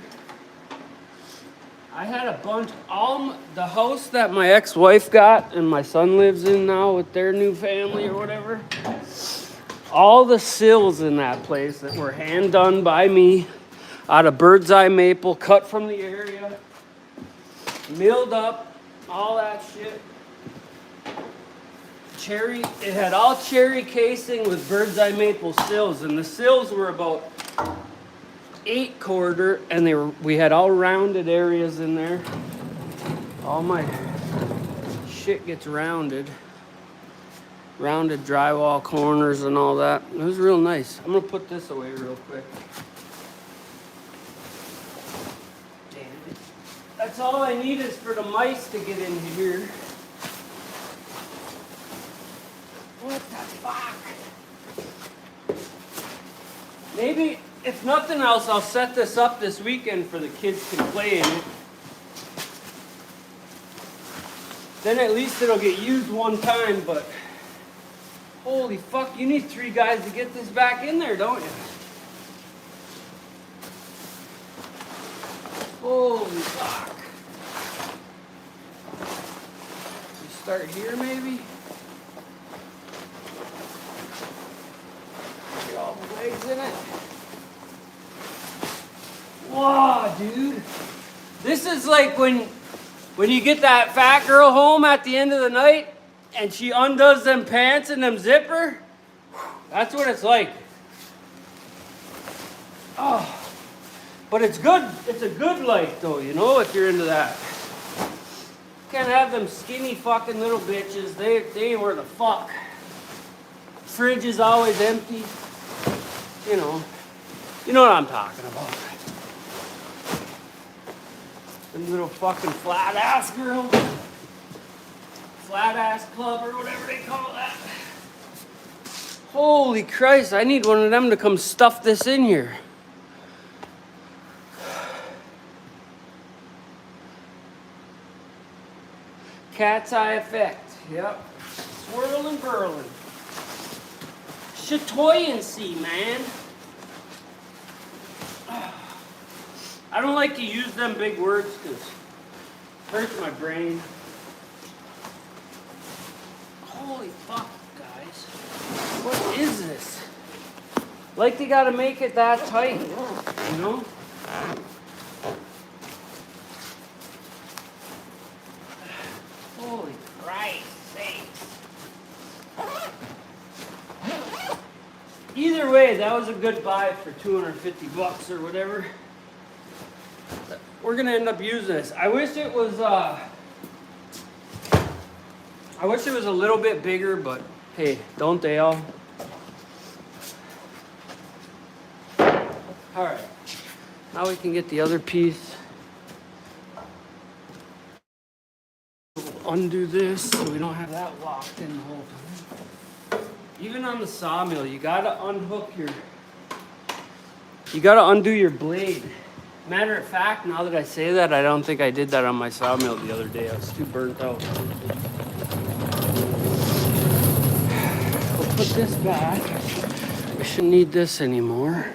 I had a bunch, the house that my ex-wife got and my son lives in now with their new family or whatever. All the sills in that place that were hand done by me out of Birdseye maple, cut from the area, milled up, all that shit. Cherry, it had all cherry casing with Birdseye maple sills, and the sills were about 8-quarter, and we had all rounded areas in there. All my shit gets rounded drywall corners and all that. It was real nice. I'm gonna put this away real quick. Damn it. That's all I need is for the mice to get in here. What the fuck? Maybe, if nothing else, I'll set this up this weekend for the kids to play in it. Then at least it'll get used one time, but holy fuck, you need 3 guys to get this back in there, don't you? Holy fuck. We start here maybe? Get all the legs in it. Wow, dude. This is like when you get that fat girl home at the end of the night and she undoes them pants and them zipper. That's what it's like. Oh. But it's good. It's a good light though, you know, if you're into that. Can't have them skinny fucking little bitches. They ain't worth a fuck. Fridge is always empty. You know what I'm talking about. Them little fucking flat ass girls. Flat ass club or whatever they call that. Holy Christ, I need one of them to come stuff this in here. Cat's eye effect. Yep. Swirling, burling. Chatoyancy, man. I don't like to use them big words because it hurts my brain. Holy fuck, guys. What is this? Like they gotta make it that tight, you know? Holy Christ sakes. Either way, that was a good buy for 250 bucks or whatever. We're gonna end up using this. I wish it was a little bit bigger, but hey, don't they all? All right, now we can get the other piece. Undo this so we don't have that locked in the whole time. Even on the sawmill, you gotta undo your blade. Matter of fact, now that I say that, I don't think I did that on my sawmill the other day. I was too burnt out. We'll put this back. We shouldn't need this anymore.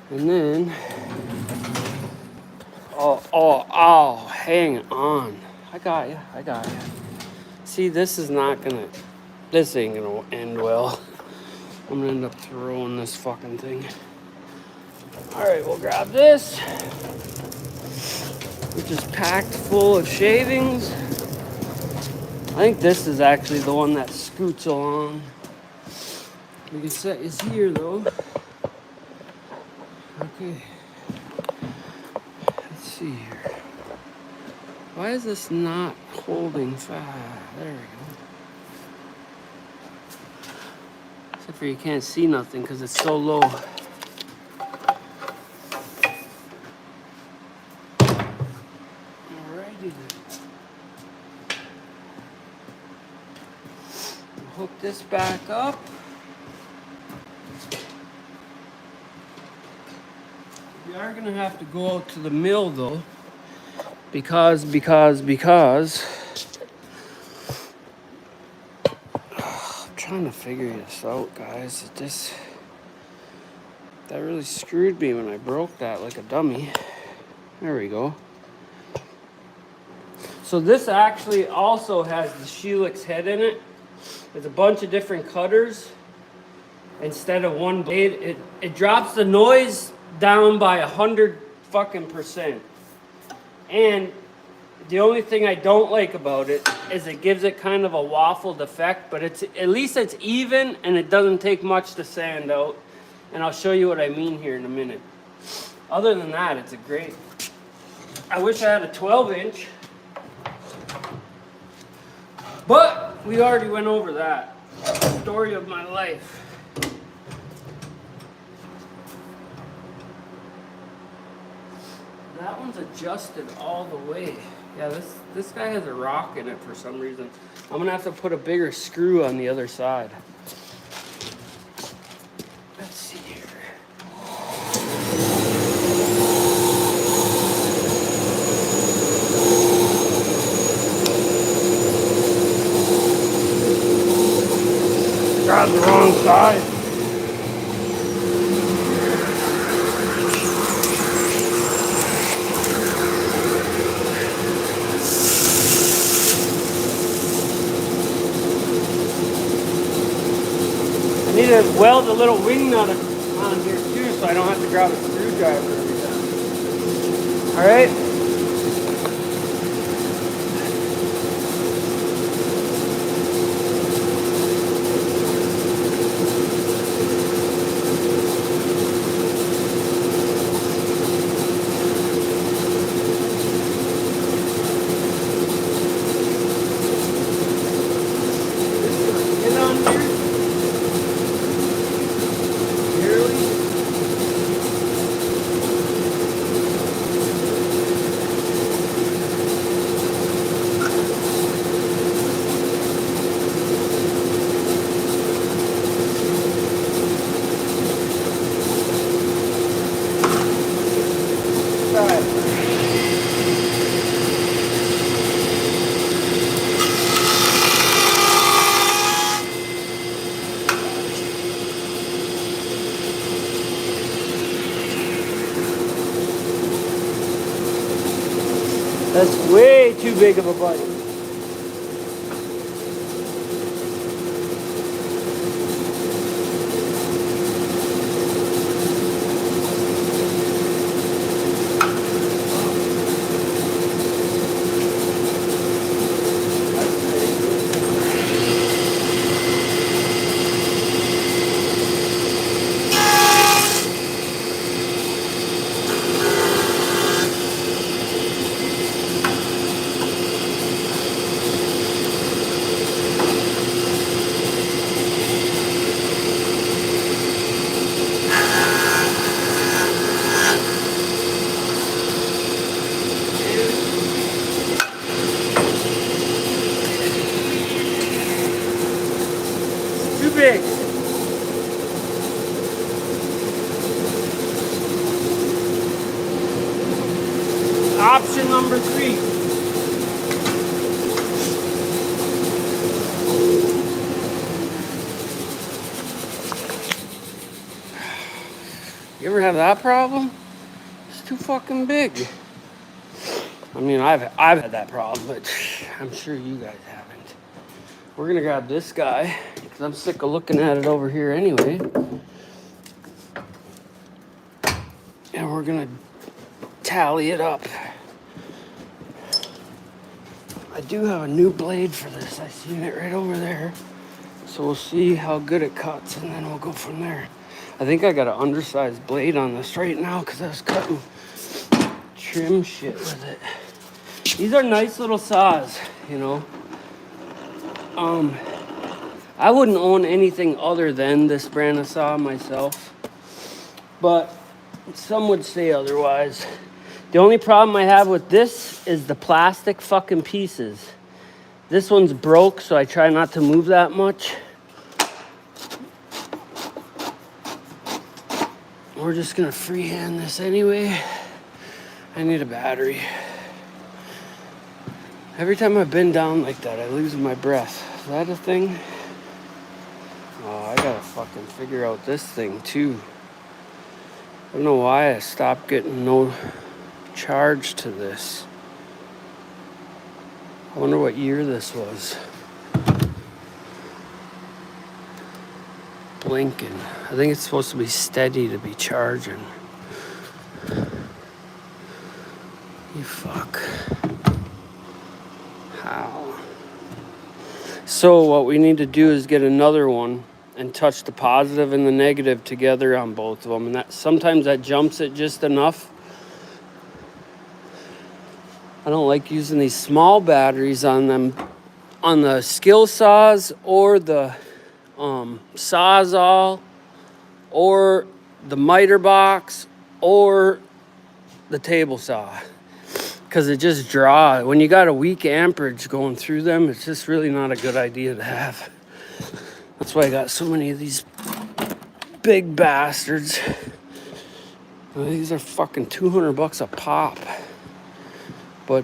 And then, oh, hang on. I got you. See, this ain't gonna end well. I'm gonna end up throwing this fucking thing. All right, we'll grab this, which is packed full of shavings. I think this is actually the one that scoots along. We can set this here though. Okay. Let's see here. Why is this not holding fast? There we go. Except for you can't see nothing because it's so low. hook this back up. We are gonna have to go out to the mill though, because I'm trying to figure this out, guys. That really screwed me when I broke that like a dummy. There we go. So this actually also has the Helix head in it. There's a bunch of different cutters instead of one blade. It drops the noise down by 100%. And the only thing I don't like about it is it gives it kind of a waffled effect, but at least it's even and it doesn't take much to sand out. And I'll show you what I mean here in a minute. Other than that, it's a great. I wish I had a 12-inch, but we already went over that. Story of my life. That one's adjusted all the way. Yeah, this guy has a rock in it for some reason. I'm gonna have to put a bigger screw on the other side. Let's see here. Got the wrong side. I need to weld a little wing nut on here too, so I don't have to grab a screwdriver every time. All right. Get on here. Barely. That's way too big of a bite. Too big. Option number 3. You ever have that problem? It's too fucking big. I mean, I've had that problem, but I'm sure you guys haven't. We're gonna grab this guy because I'm sick of looking at it over here anyway. And we're gonna tally it up. I do have a new blade for this. I seen it right over there. So we'll see how good it cuts and then we'll go from there. I think I got an undersized blade on this right now because I was cutting trim shit with it. These are nice little saws, you know. I wouldn't own anything other than this brand of saw myself, but some would say otherwise. The only problem I have with this is the plastic fucking pieces. This one's broke, so I try not to move that much. we're just gonna freehand this anyway. I need a battery. Every time I've been down like that, I lose my breath. Is that a thing? Oh, I gotta fucking figure out this thing too. I don't know why I stopped getting no charge to this. I wonder what year this was. Blinking. I think it's supposed to be steady to be charging. You fuck. How? So what we need to do is get another one and touch the positive and the negative together on both of them. And that sometimes that jumps it just enough. I don't like using these small batteries on them, on the skill saws or the Sawzall or the miter box or the table saw, because it just draws. When you got a weak amperage going through them, it's just really not a good idea to have. That's why I got so many of these big bastards. These are fucking $200 a pop. But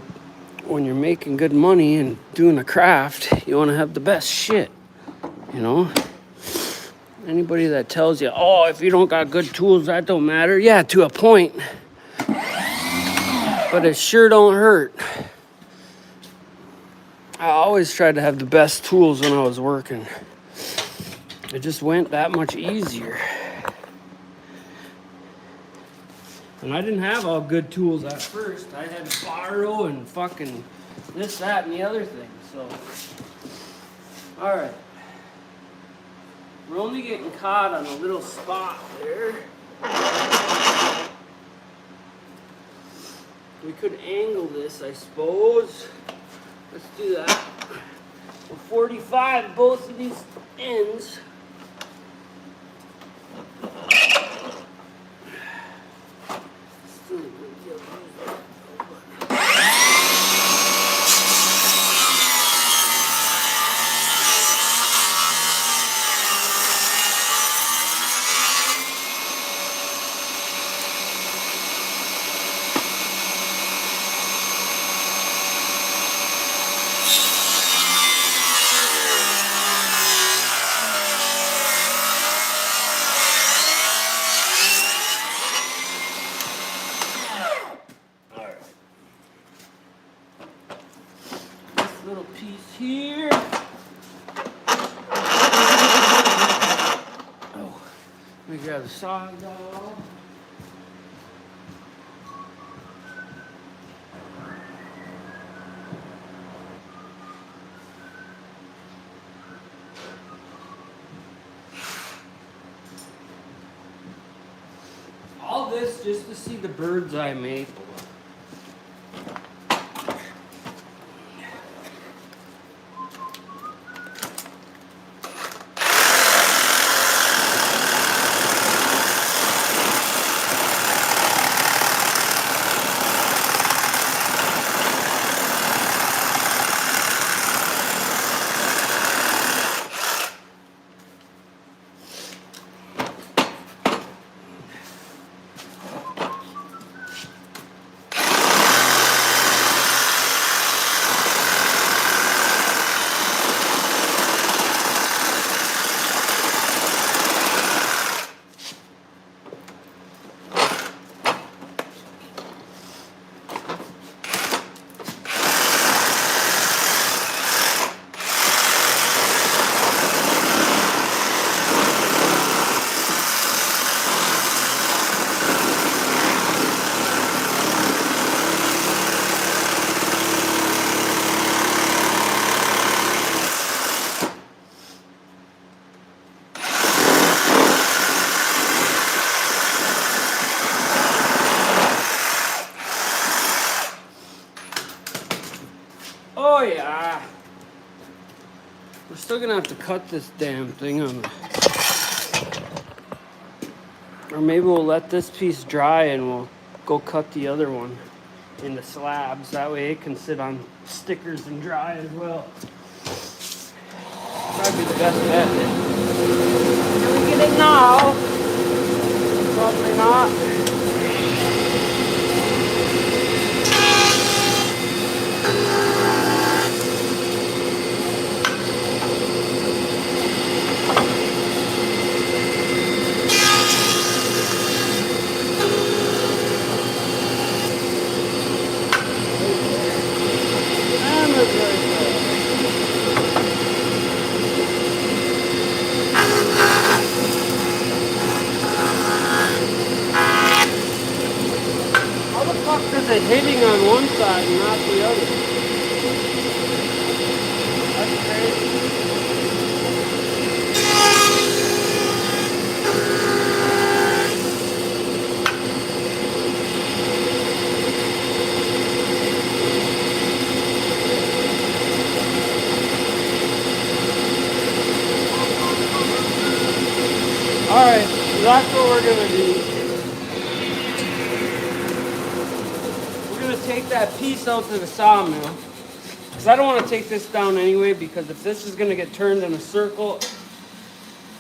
when you're making good money and doing a craft, you want to have the best shit, you know? Anybody that tells you, oh, if you don't got good tools, that don't matter. Yeah, to a point. But it sure don't hurt. I always tried to have the best tools when I was working. It just went that much easier. And I didn't have all good tools at first. I had to borrow and fucking this, that, and the other thing. So, all right. We're only getting caught on a little spot there. We could angle this, I suppose. Let's do that. We're 45 both of these ends. Little piece here. Oh, let me grab the Sawzall. All this just to see the Birdseye maple. Oh yeah. We're still gonna have to cut this damn thing on the... Or maybe we'll let this piece dry and we'll go cut the other one into slabs. That way it can sit on stickers and dry as well. Probably the best bet. Here we get it now. Probably not. And it's right there. How the fuck is it hitting on one side and not the other? That's crazy. Alright, so that's what we're gonna do. We're gonna take that piece out to the sawmill. Because I don't want to take this down anyway, because if this is gonna get turned in a circle,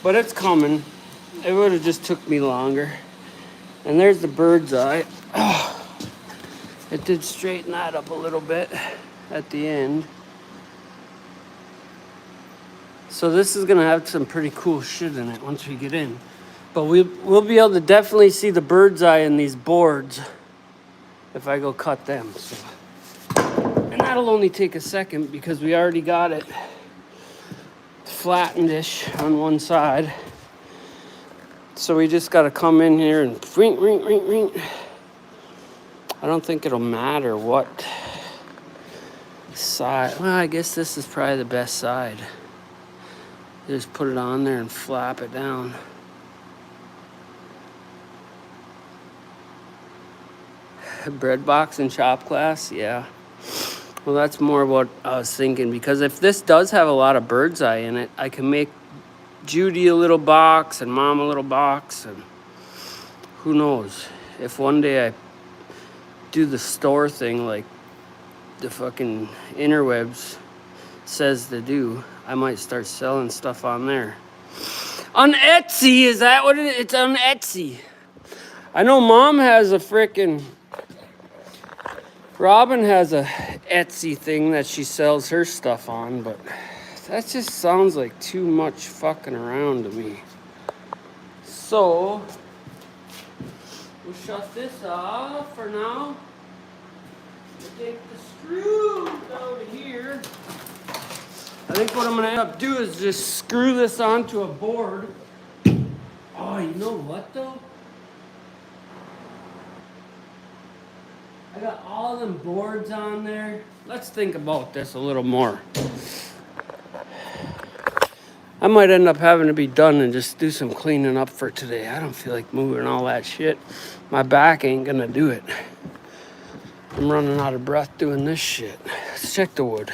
but it's coming, it would have just took me longer. And there's the Birdseye. It did straighten that up a little bit at the end. So this is gonna have some pretty cool shit in it once we get in. But we'll be able to definitely see the Birdseye in these boards if I go cut them. So. And that'll only take a second because we already got it flattened-ish on one side. So we just gotta come in here and ring, ring, ring, ring. I don't think it'll matter what side. Well, I guess this is probably the best side. Just put it on there and flap it down. Bread box and chop glass, yeah. Well, that's more what I was thinking, because if this does have a lot of Birdseye in it, I can make Judy a little box and Mom a little box, and who knows, if one day I do the store thing like the fucking interwebs says to do, I might start selling stuff on there. On Etsy, is that what it is? It's on Etsy. I know Mom has a frickin', Robin has a Etsy thing that she sells her stuff on, but that just sounds like too much fucking around to me. So, we'll shut this off for now. We'll take the screws out of here. I think what I'm gonna end up doing is just screw this onto a board. Oh, you know what though? I got all them boards on there. Let's think about this a little more. I might end up having to be done and just do some cleaning up for today. I don't feel like moving all that shit. My back ain't gonna do it. I'm running out of breath doing this shit. Let's check the wood.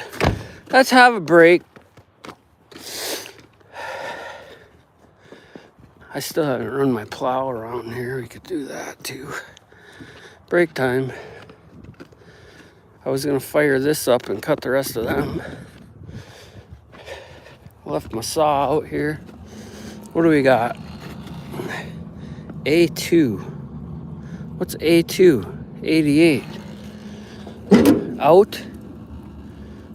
Let's have a break. I still haven't run my plow around here. We could do that too. Break time. I was gonna fire this up and cut the rest of them. Left my saw out here. What do we got? A2. What's A2? 88. Out?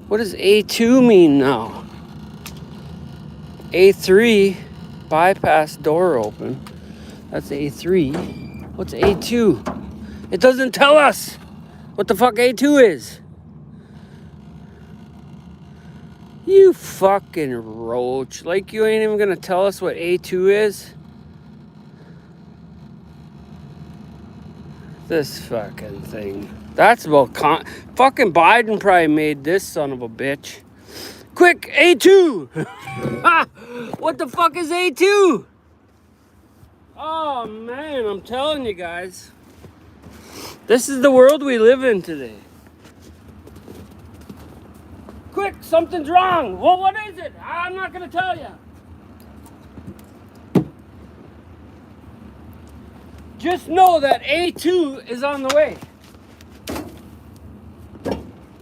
What does A2 mean now? A3, bypass door open. That's A3. What's A2? It doesn't tell us what the fuck A2 is. You fucking roach. Like you ain't even gonna tell us what A2 is? This fucking thing. That's about fucking Biden probably made this son of a bitch. Quick, A2! What the fuck is A2? Oh man, I'm telling you guys. This is the world we live in today. Quick, something's wrong. Well, what is it? I'm not gonna tell you. Just know that A2 is on the way.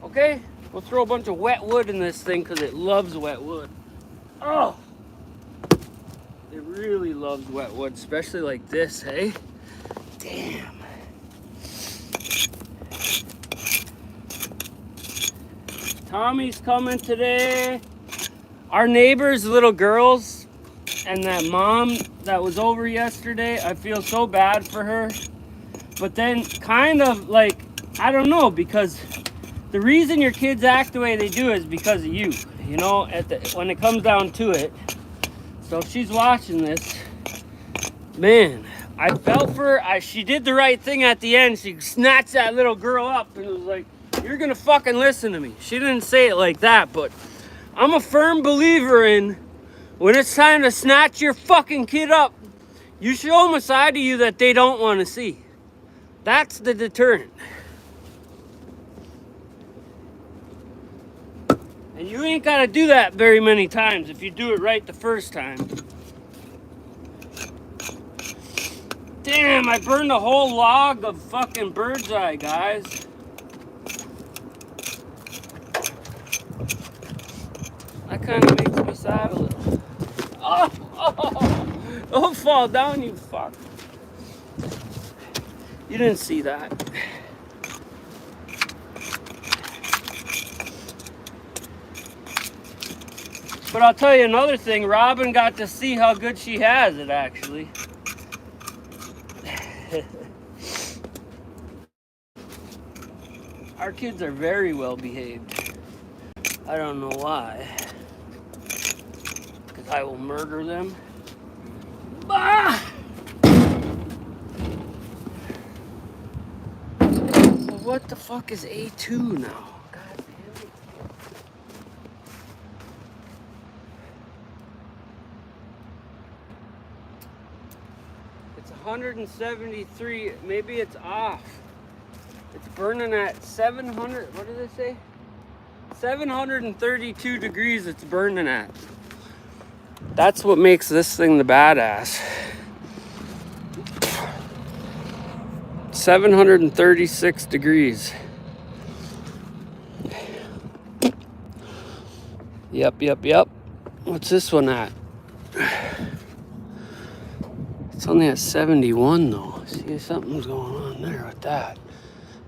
Okay? We'll throw a bunch of wet wood in this thing because it loves wet wood. Oh! It really loves wet wood, especially like this, hey? Damn. Tommy's coming today. Our neighbors' little girls and that mom that was over yesterday, I feel so bad for her. But then kind of like, I don't know, because the reason your kids act the way they do is because of you, you know, when it comes down to it. So if she's watching this, man, I felt for her. She did the right thing at the end. She snatched that little girl up and was like, you're gonna fucking listen to me. She didn't say it like that, but I'm a firm believer in when it's time to snatch your fucking kid up, you show them a side of you that they don't want to see. That's the deterrent. And you ain't got to do that very many times if you do it right the first time. Damn, I burned a whole log of fucking Birdseye, guys. That kind of makes me sad a little. Oh, don't fall down, you fuck. You didn't see that. But I'll tell you another thing, Robin got to see how good she has it, actually. Our kids are very well behaved. I don't know why. Because I will murder them. Ah! Well, what the fuck is A2 now? God damn it. It's 173. Maybe it's off. It's burning at 700. What did it say? 732 degrees it's burning at. That's what makes this thing the badass. 736 degrees. Yep. What's this one at? It's only at 71 though. See, something's going on there with that.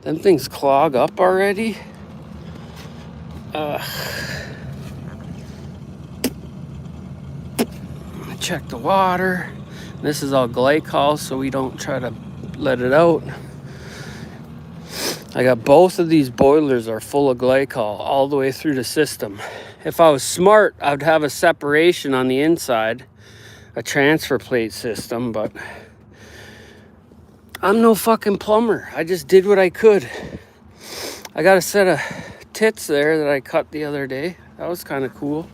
Them things clog up already. Check the water. This is all glycol, so we don't try to let it out. I got both of these boilers are full of glycol all the way through the system. If I was smart, I'd have a separation on the inside, a transfer plate system, but I'm no fucking plumber. I just did what I could. I got a set of tits there that I cut the other day. That was kind of cool.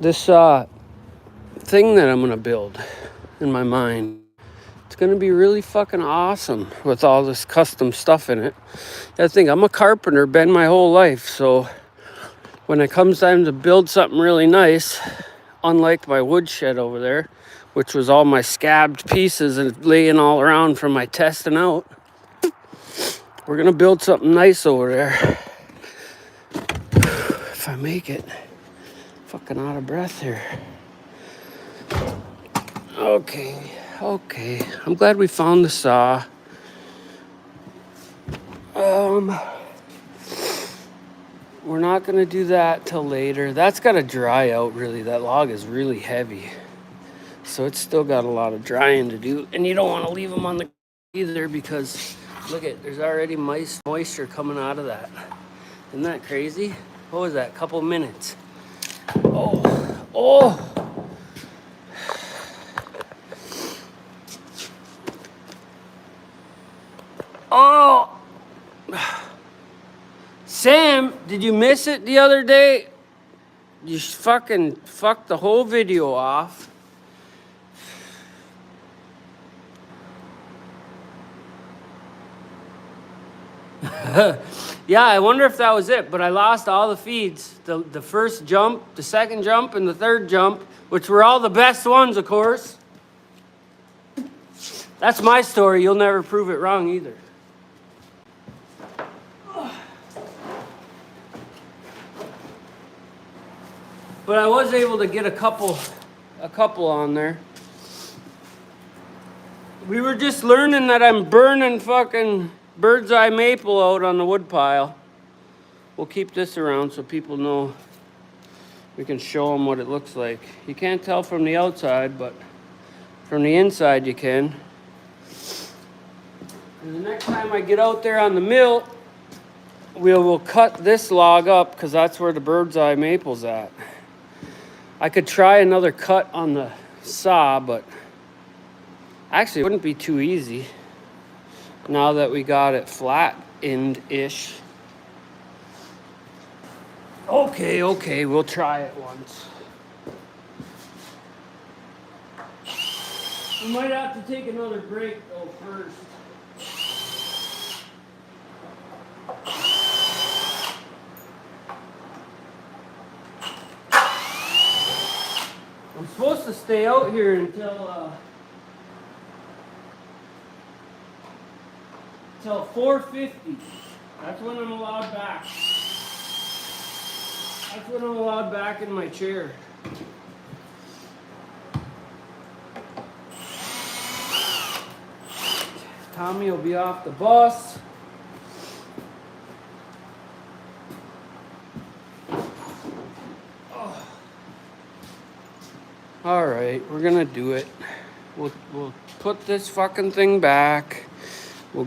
This thing that I'm gonna build in my mind, it's gonna be really fucking awesome with all this custom stuff in it. I think I'm a carpenter, been my whole life, so when it comes time to build something really nice, unlike my wood shed over there, which was all my scabbed pieces and laying all around from my testing out, we're gonna build something nice over there. If I make it. Fucking out of breath here. Okay. I'm glad we found the saw. We're not gonna do that till later. That's gotta dry out really. That log is really heavy. So it's still got a lot of drying to do. And you don't want to leave them on the either because look at, there's already moisture coming out of that. Isn't that crazy? What was that? Couple minutes. Oh. Sam, did you miss it the other day? You fucking fucked the whole video off. Yeah, I wonder if that was it, but I lost all the feeds. The first jump, the second jump, and the third jump, which were all the best ones, of course. That's my story. You'll never prove it wrong either. But I was able to get a couple a couple on there. We were just learning that I'm burning fucking Birdseye maple out on the wood pile. We'll keep this around so people know. We can show them what it looks like. You can't tell from the outside, but from the inside you can. And the next time I get out there on the mill, we'll cut this log up because that's where the Birdseye maple's at. I could try another cut on the saw, but actually it wouldn't be too easy now that we got it flat-end-ish. Okay, we'll try it once. We might have to take another break though first. I'm supposed to stay out here until 4:50. That's when I'm allowed back. That's when I'm allowed back in my chair. Tommy will be off the bus. Oh. All right, we're gonna do it. We'll put this fucking thing back. We'll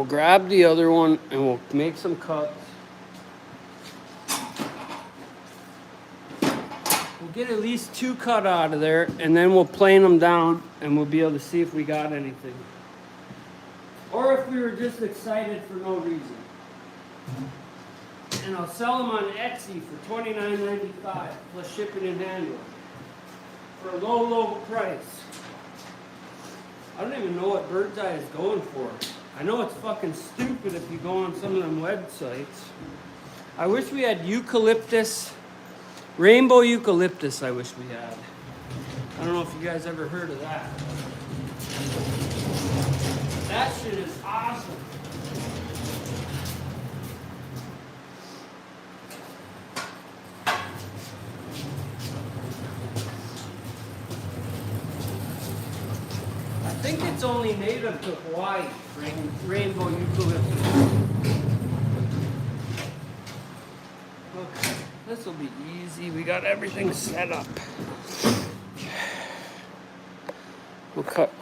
grab the other one and we'll make some cuts. We'll get at least 2 cut out of there, and then we'll plane them down and we'll be able to see if we got anything. Or if we were just excited for no reason. And I'll sell them on Etsy for $29.95 plus shipping and handling. For a low price. I don't even know what Birdseye is going for. I know it's fucking stupid if you go on some of them websites. I wish we had eucalyptus. Rainbow eucalyptus, I wish we had. I don't know if you guys ever heard of that. That shit is awesome. I think it's only native to Hawaii, rainbow eucalyptus. Okay, this will be easy. We got everything set up. We'll cut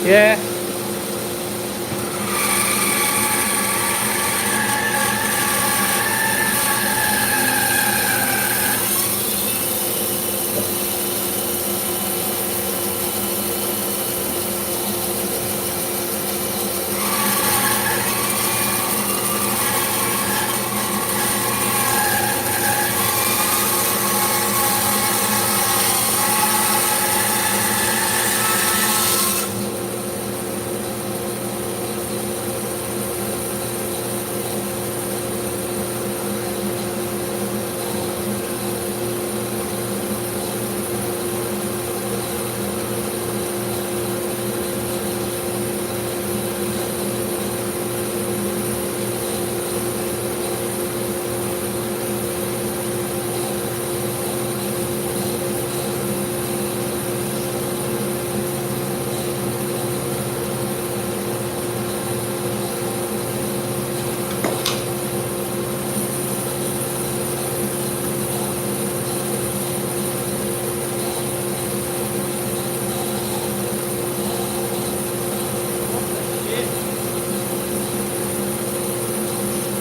Yeah.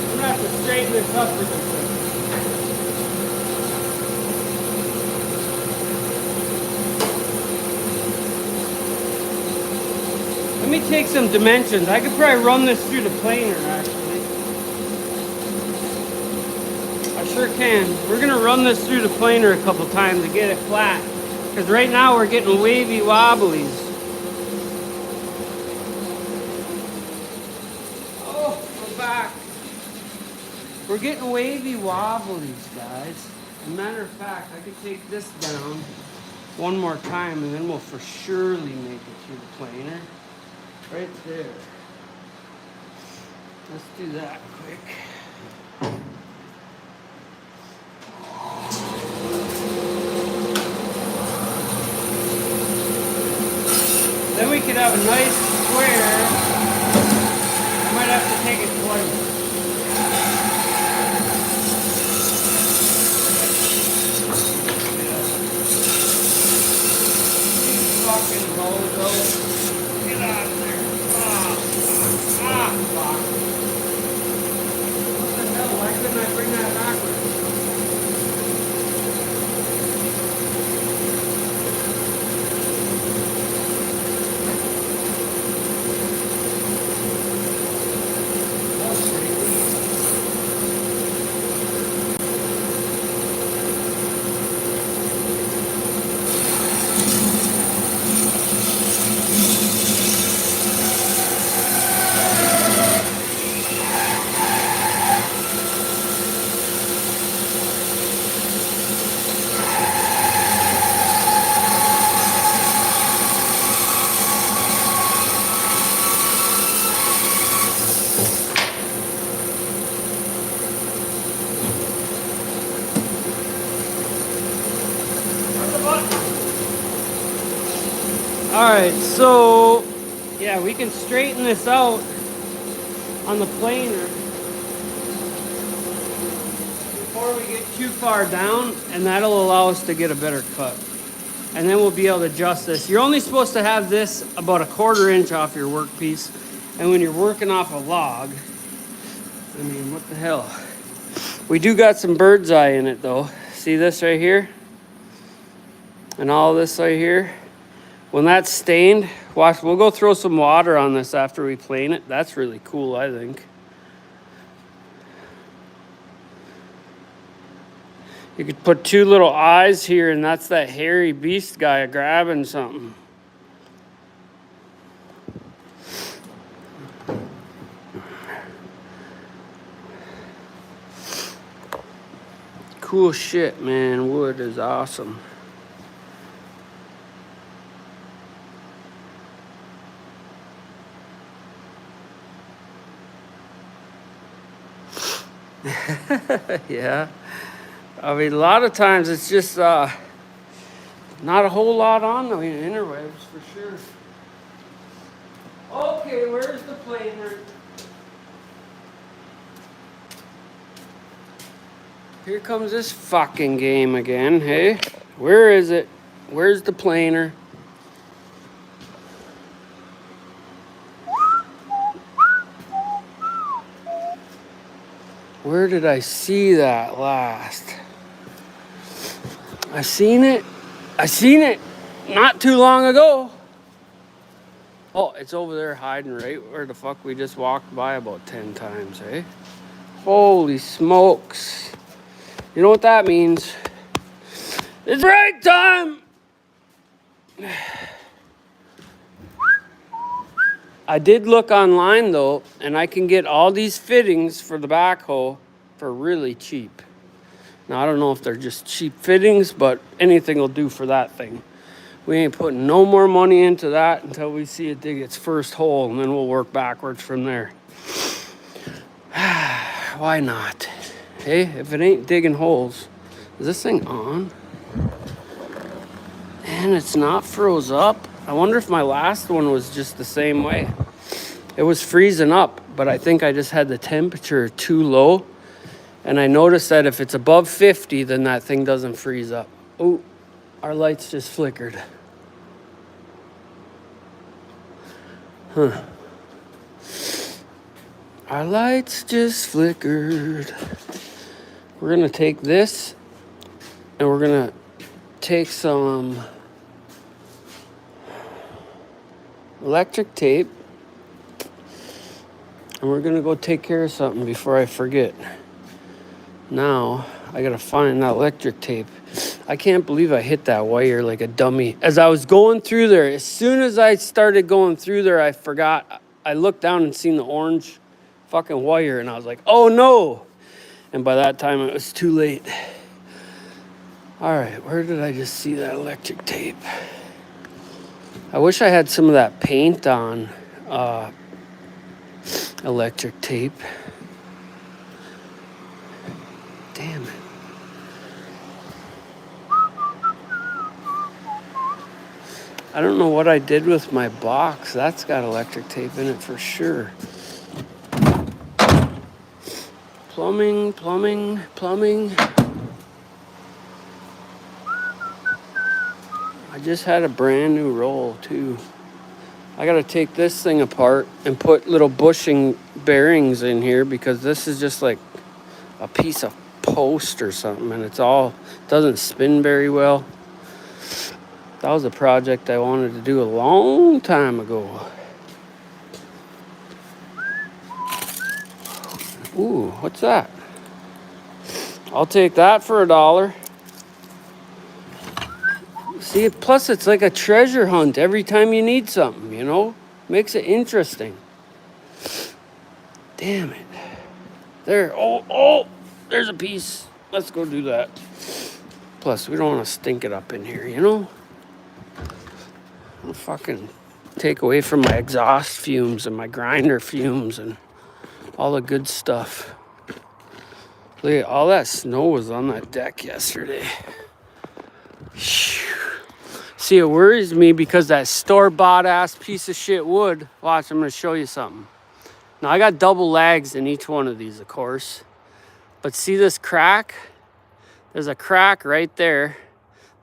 I'm gonna have to straighten this up for this thing. Let me take some dimensions. I could probably run this through the planer, actually. I sure can. We're gonna run this through the planer a couple times to get it flat. Because right now we're getting wavy wobblies. Oh, we're back. We're getting wavy wobblies, guys. As a matter of fact, I could take this down one more time and then we'll for surely make it through the planer. Right there. Let's do that quick. Then we could have a nice square. I might have to take it twice. Fucking bozo. Get out of there. Fuck. What the hell? Why couldn't I bring that backwards? Alright, so yeah, we can straighten this out on the planer before we get too far down, and that'll allow us to get a better cut. And then we'll be able to adjust this. You're only supposed to have this about 1/4 inch off your workpiece, and when you're working off a log, I mean, what the hell? We do got some Birdseye in it though. See this right here? And all this right here? When that's stained, watch, we'll go throw some water on this after we plane it. That's really cool, I think. You could put 2 little eyes here, and that's that hairy beast guy grabbing something. Cool shit, man. Wood is awesome. Yeah. I mean, a lot of times it's just not a whole lot on the interwebs for sure. Okay, where's the planer? Here comes this fucking game again, hey? Where is it? Where's the planer? Where did I see that last? I seen it not too long ago. Oh, it's over there hiding right where the fuck we just walked by about 10 times, eh? Holy smokes. You know what that means? It's break time! I did look online though, and I can get all these fittings for the backhoe for really cheap. Now, I don't know if they're just cheap fittings, but anything will do for that thing. We ain't putting no more money into that until we see it dig its first hole, and then we'll work backwards from there. Why not? Hey, if it ain't digging holes. Is this thing on? And it's not froze up. I wonder if my last one was just the same way. It was freezing up, but I think I just had the temperature too low. And I noticed that if it's above 50, then that thing doesn't freeze up. Oh, our lights just flickered. Huh. Our lights just flickered. We're gonna take this and we're gonna take some electric tape and we're gonna go take care of something before I forget. Now, I gotta find that electric tape. I can't believe I hit that wire like a dummy. As I was going through there, as soon as I started going through there, I forgot. I looked down and seen the orange fucking wire and I was like, oh no! And by that time, it was too late. All right, where did I just see that electric tape? I wish I had some of that paint on electric tape. Damn it. I don't know what I did with my box. That's got electric tape in it for sure. Plumbing, plumbing, plumbing. I just had a brand new roll too. I gotta take this thing apart and put little bushing bearings in here because this is just like a piece of post or something and doesn't spin very well. That was a project I wanted to do a long time ago. Ooh, what's that? I'll take that for $1. See, plus it's like a treasure hunt every time you need something, you know? Makes it interesting. Damn it. There, oh, there's a piece. Let's go do that. Plus, we don't want to stink it up in here, you know? I'll fucking take away from my exhaust fumes and my grinder fumes and all the good stuff. Look at all that snow was on that deck yesterday. See, it worries me because that store-bought ass piece of shit wood. Watch, I'm gonna show you something. Now, I got double lags in each one of these, of course. But see this crack? There's a crack right there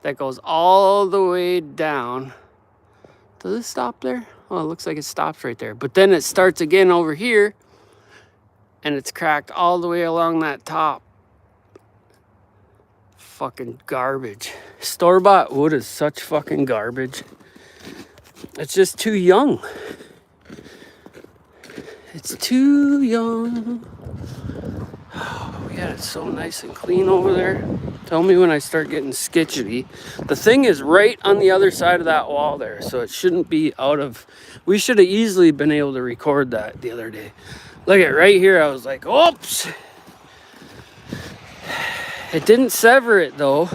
that goes all the way down. Does it stop there? Oh, it looks like it stops right there. But then it starts again over here. And it's cracked all the way along that top. Fucking garbage. Store-bought wood is such fucking garbage. It's just too young. It's too young. Oh, yeah, it's so nice and clean over there. Tell me when I start getting sketchy. The thing is right on the other side of that wall there, so it shouldn't be out of... We should have easily been able to record that the other day. Look at right here, I was like, oops! It didn't sever it though.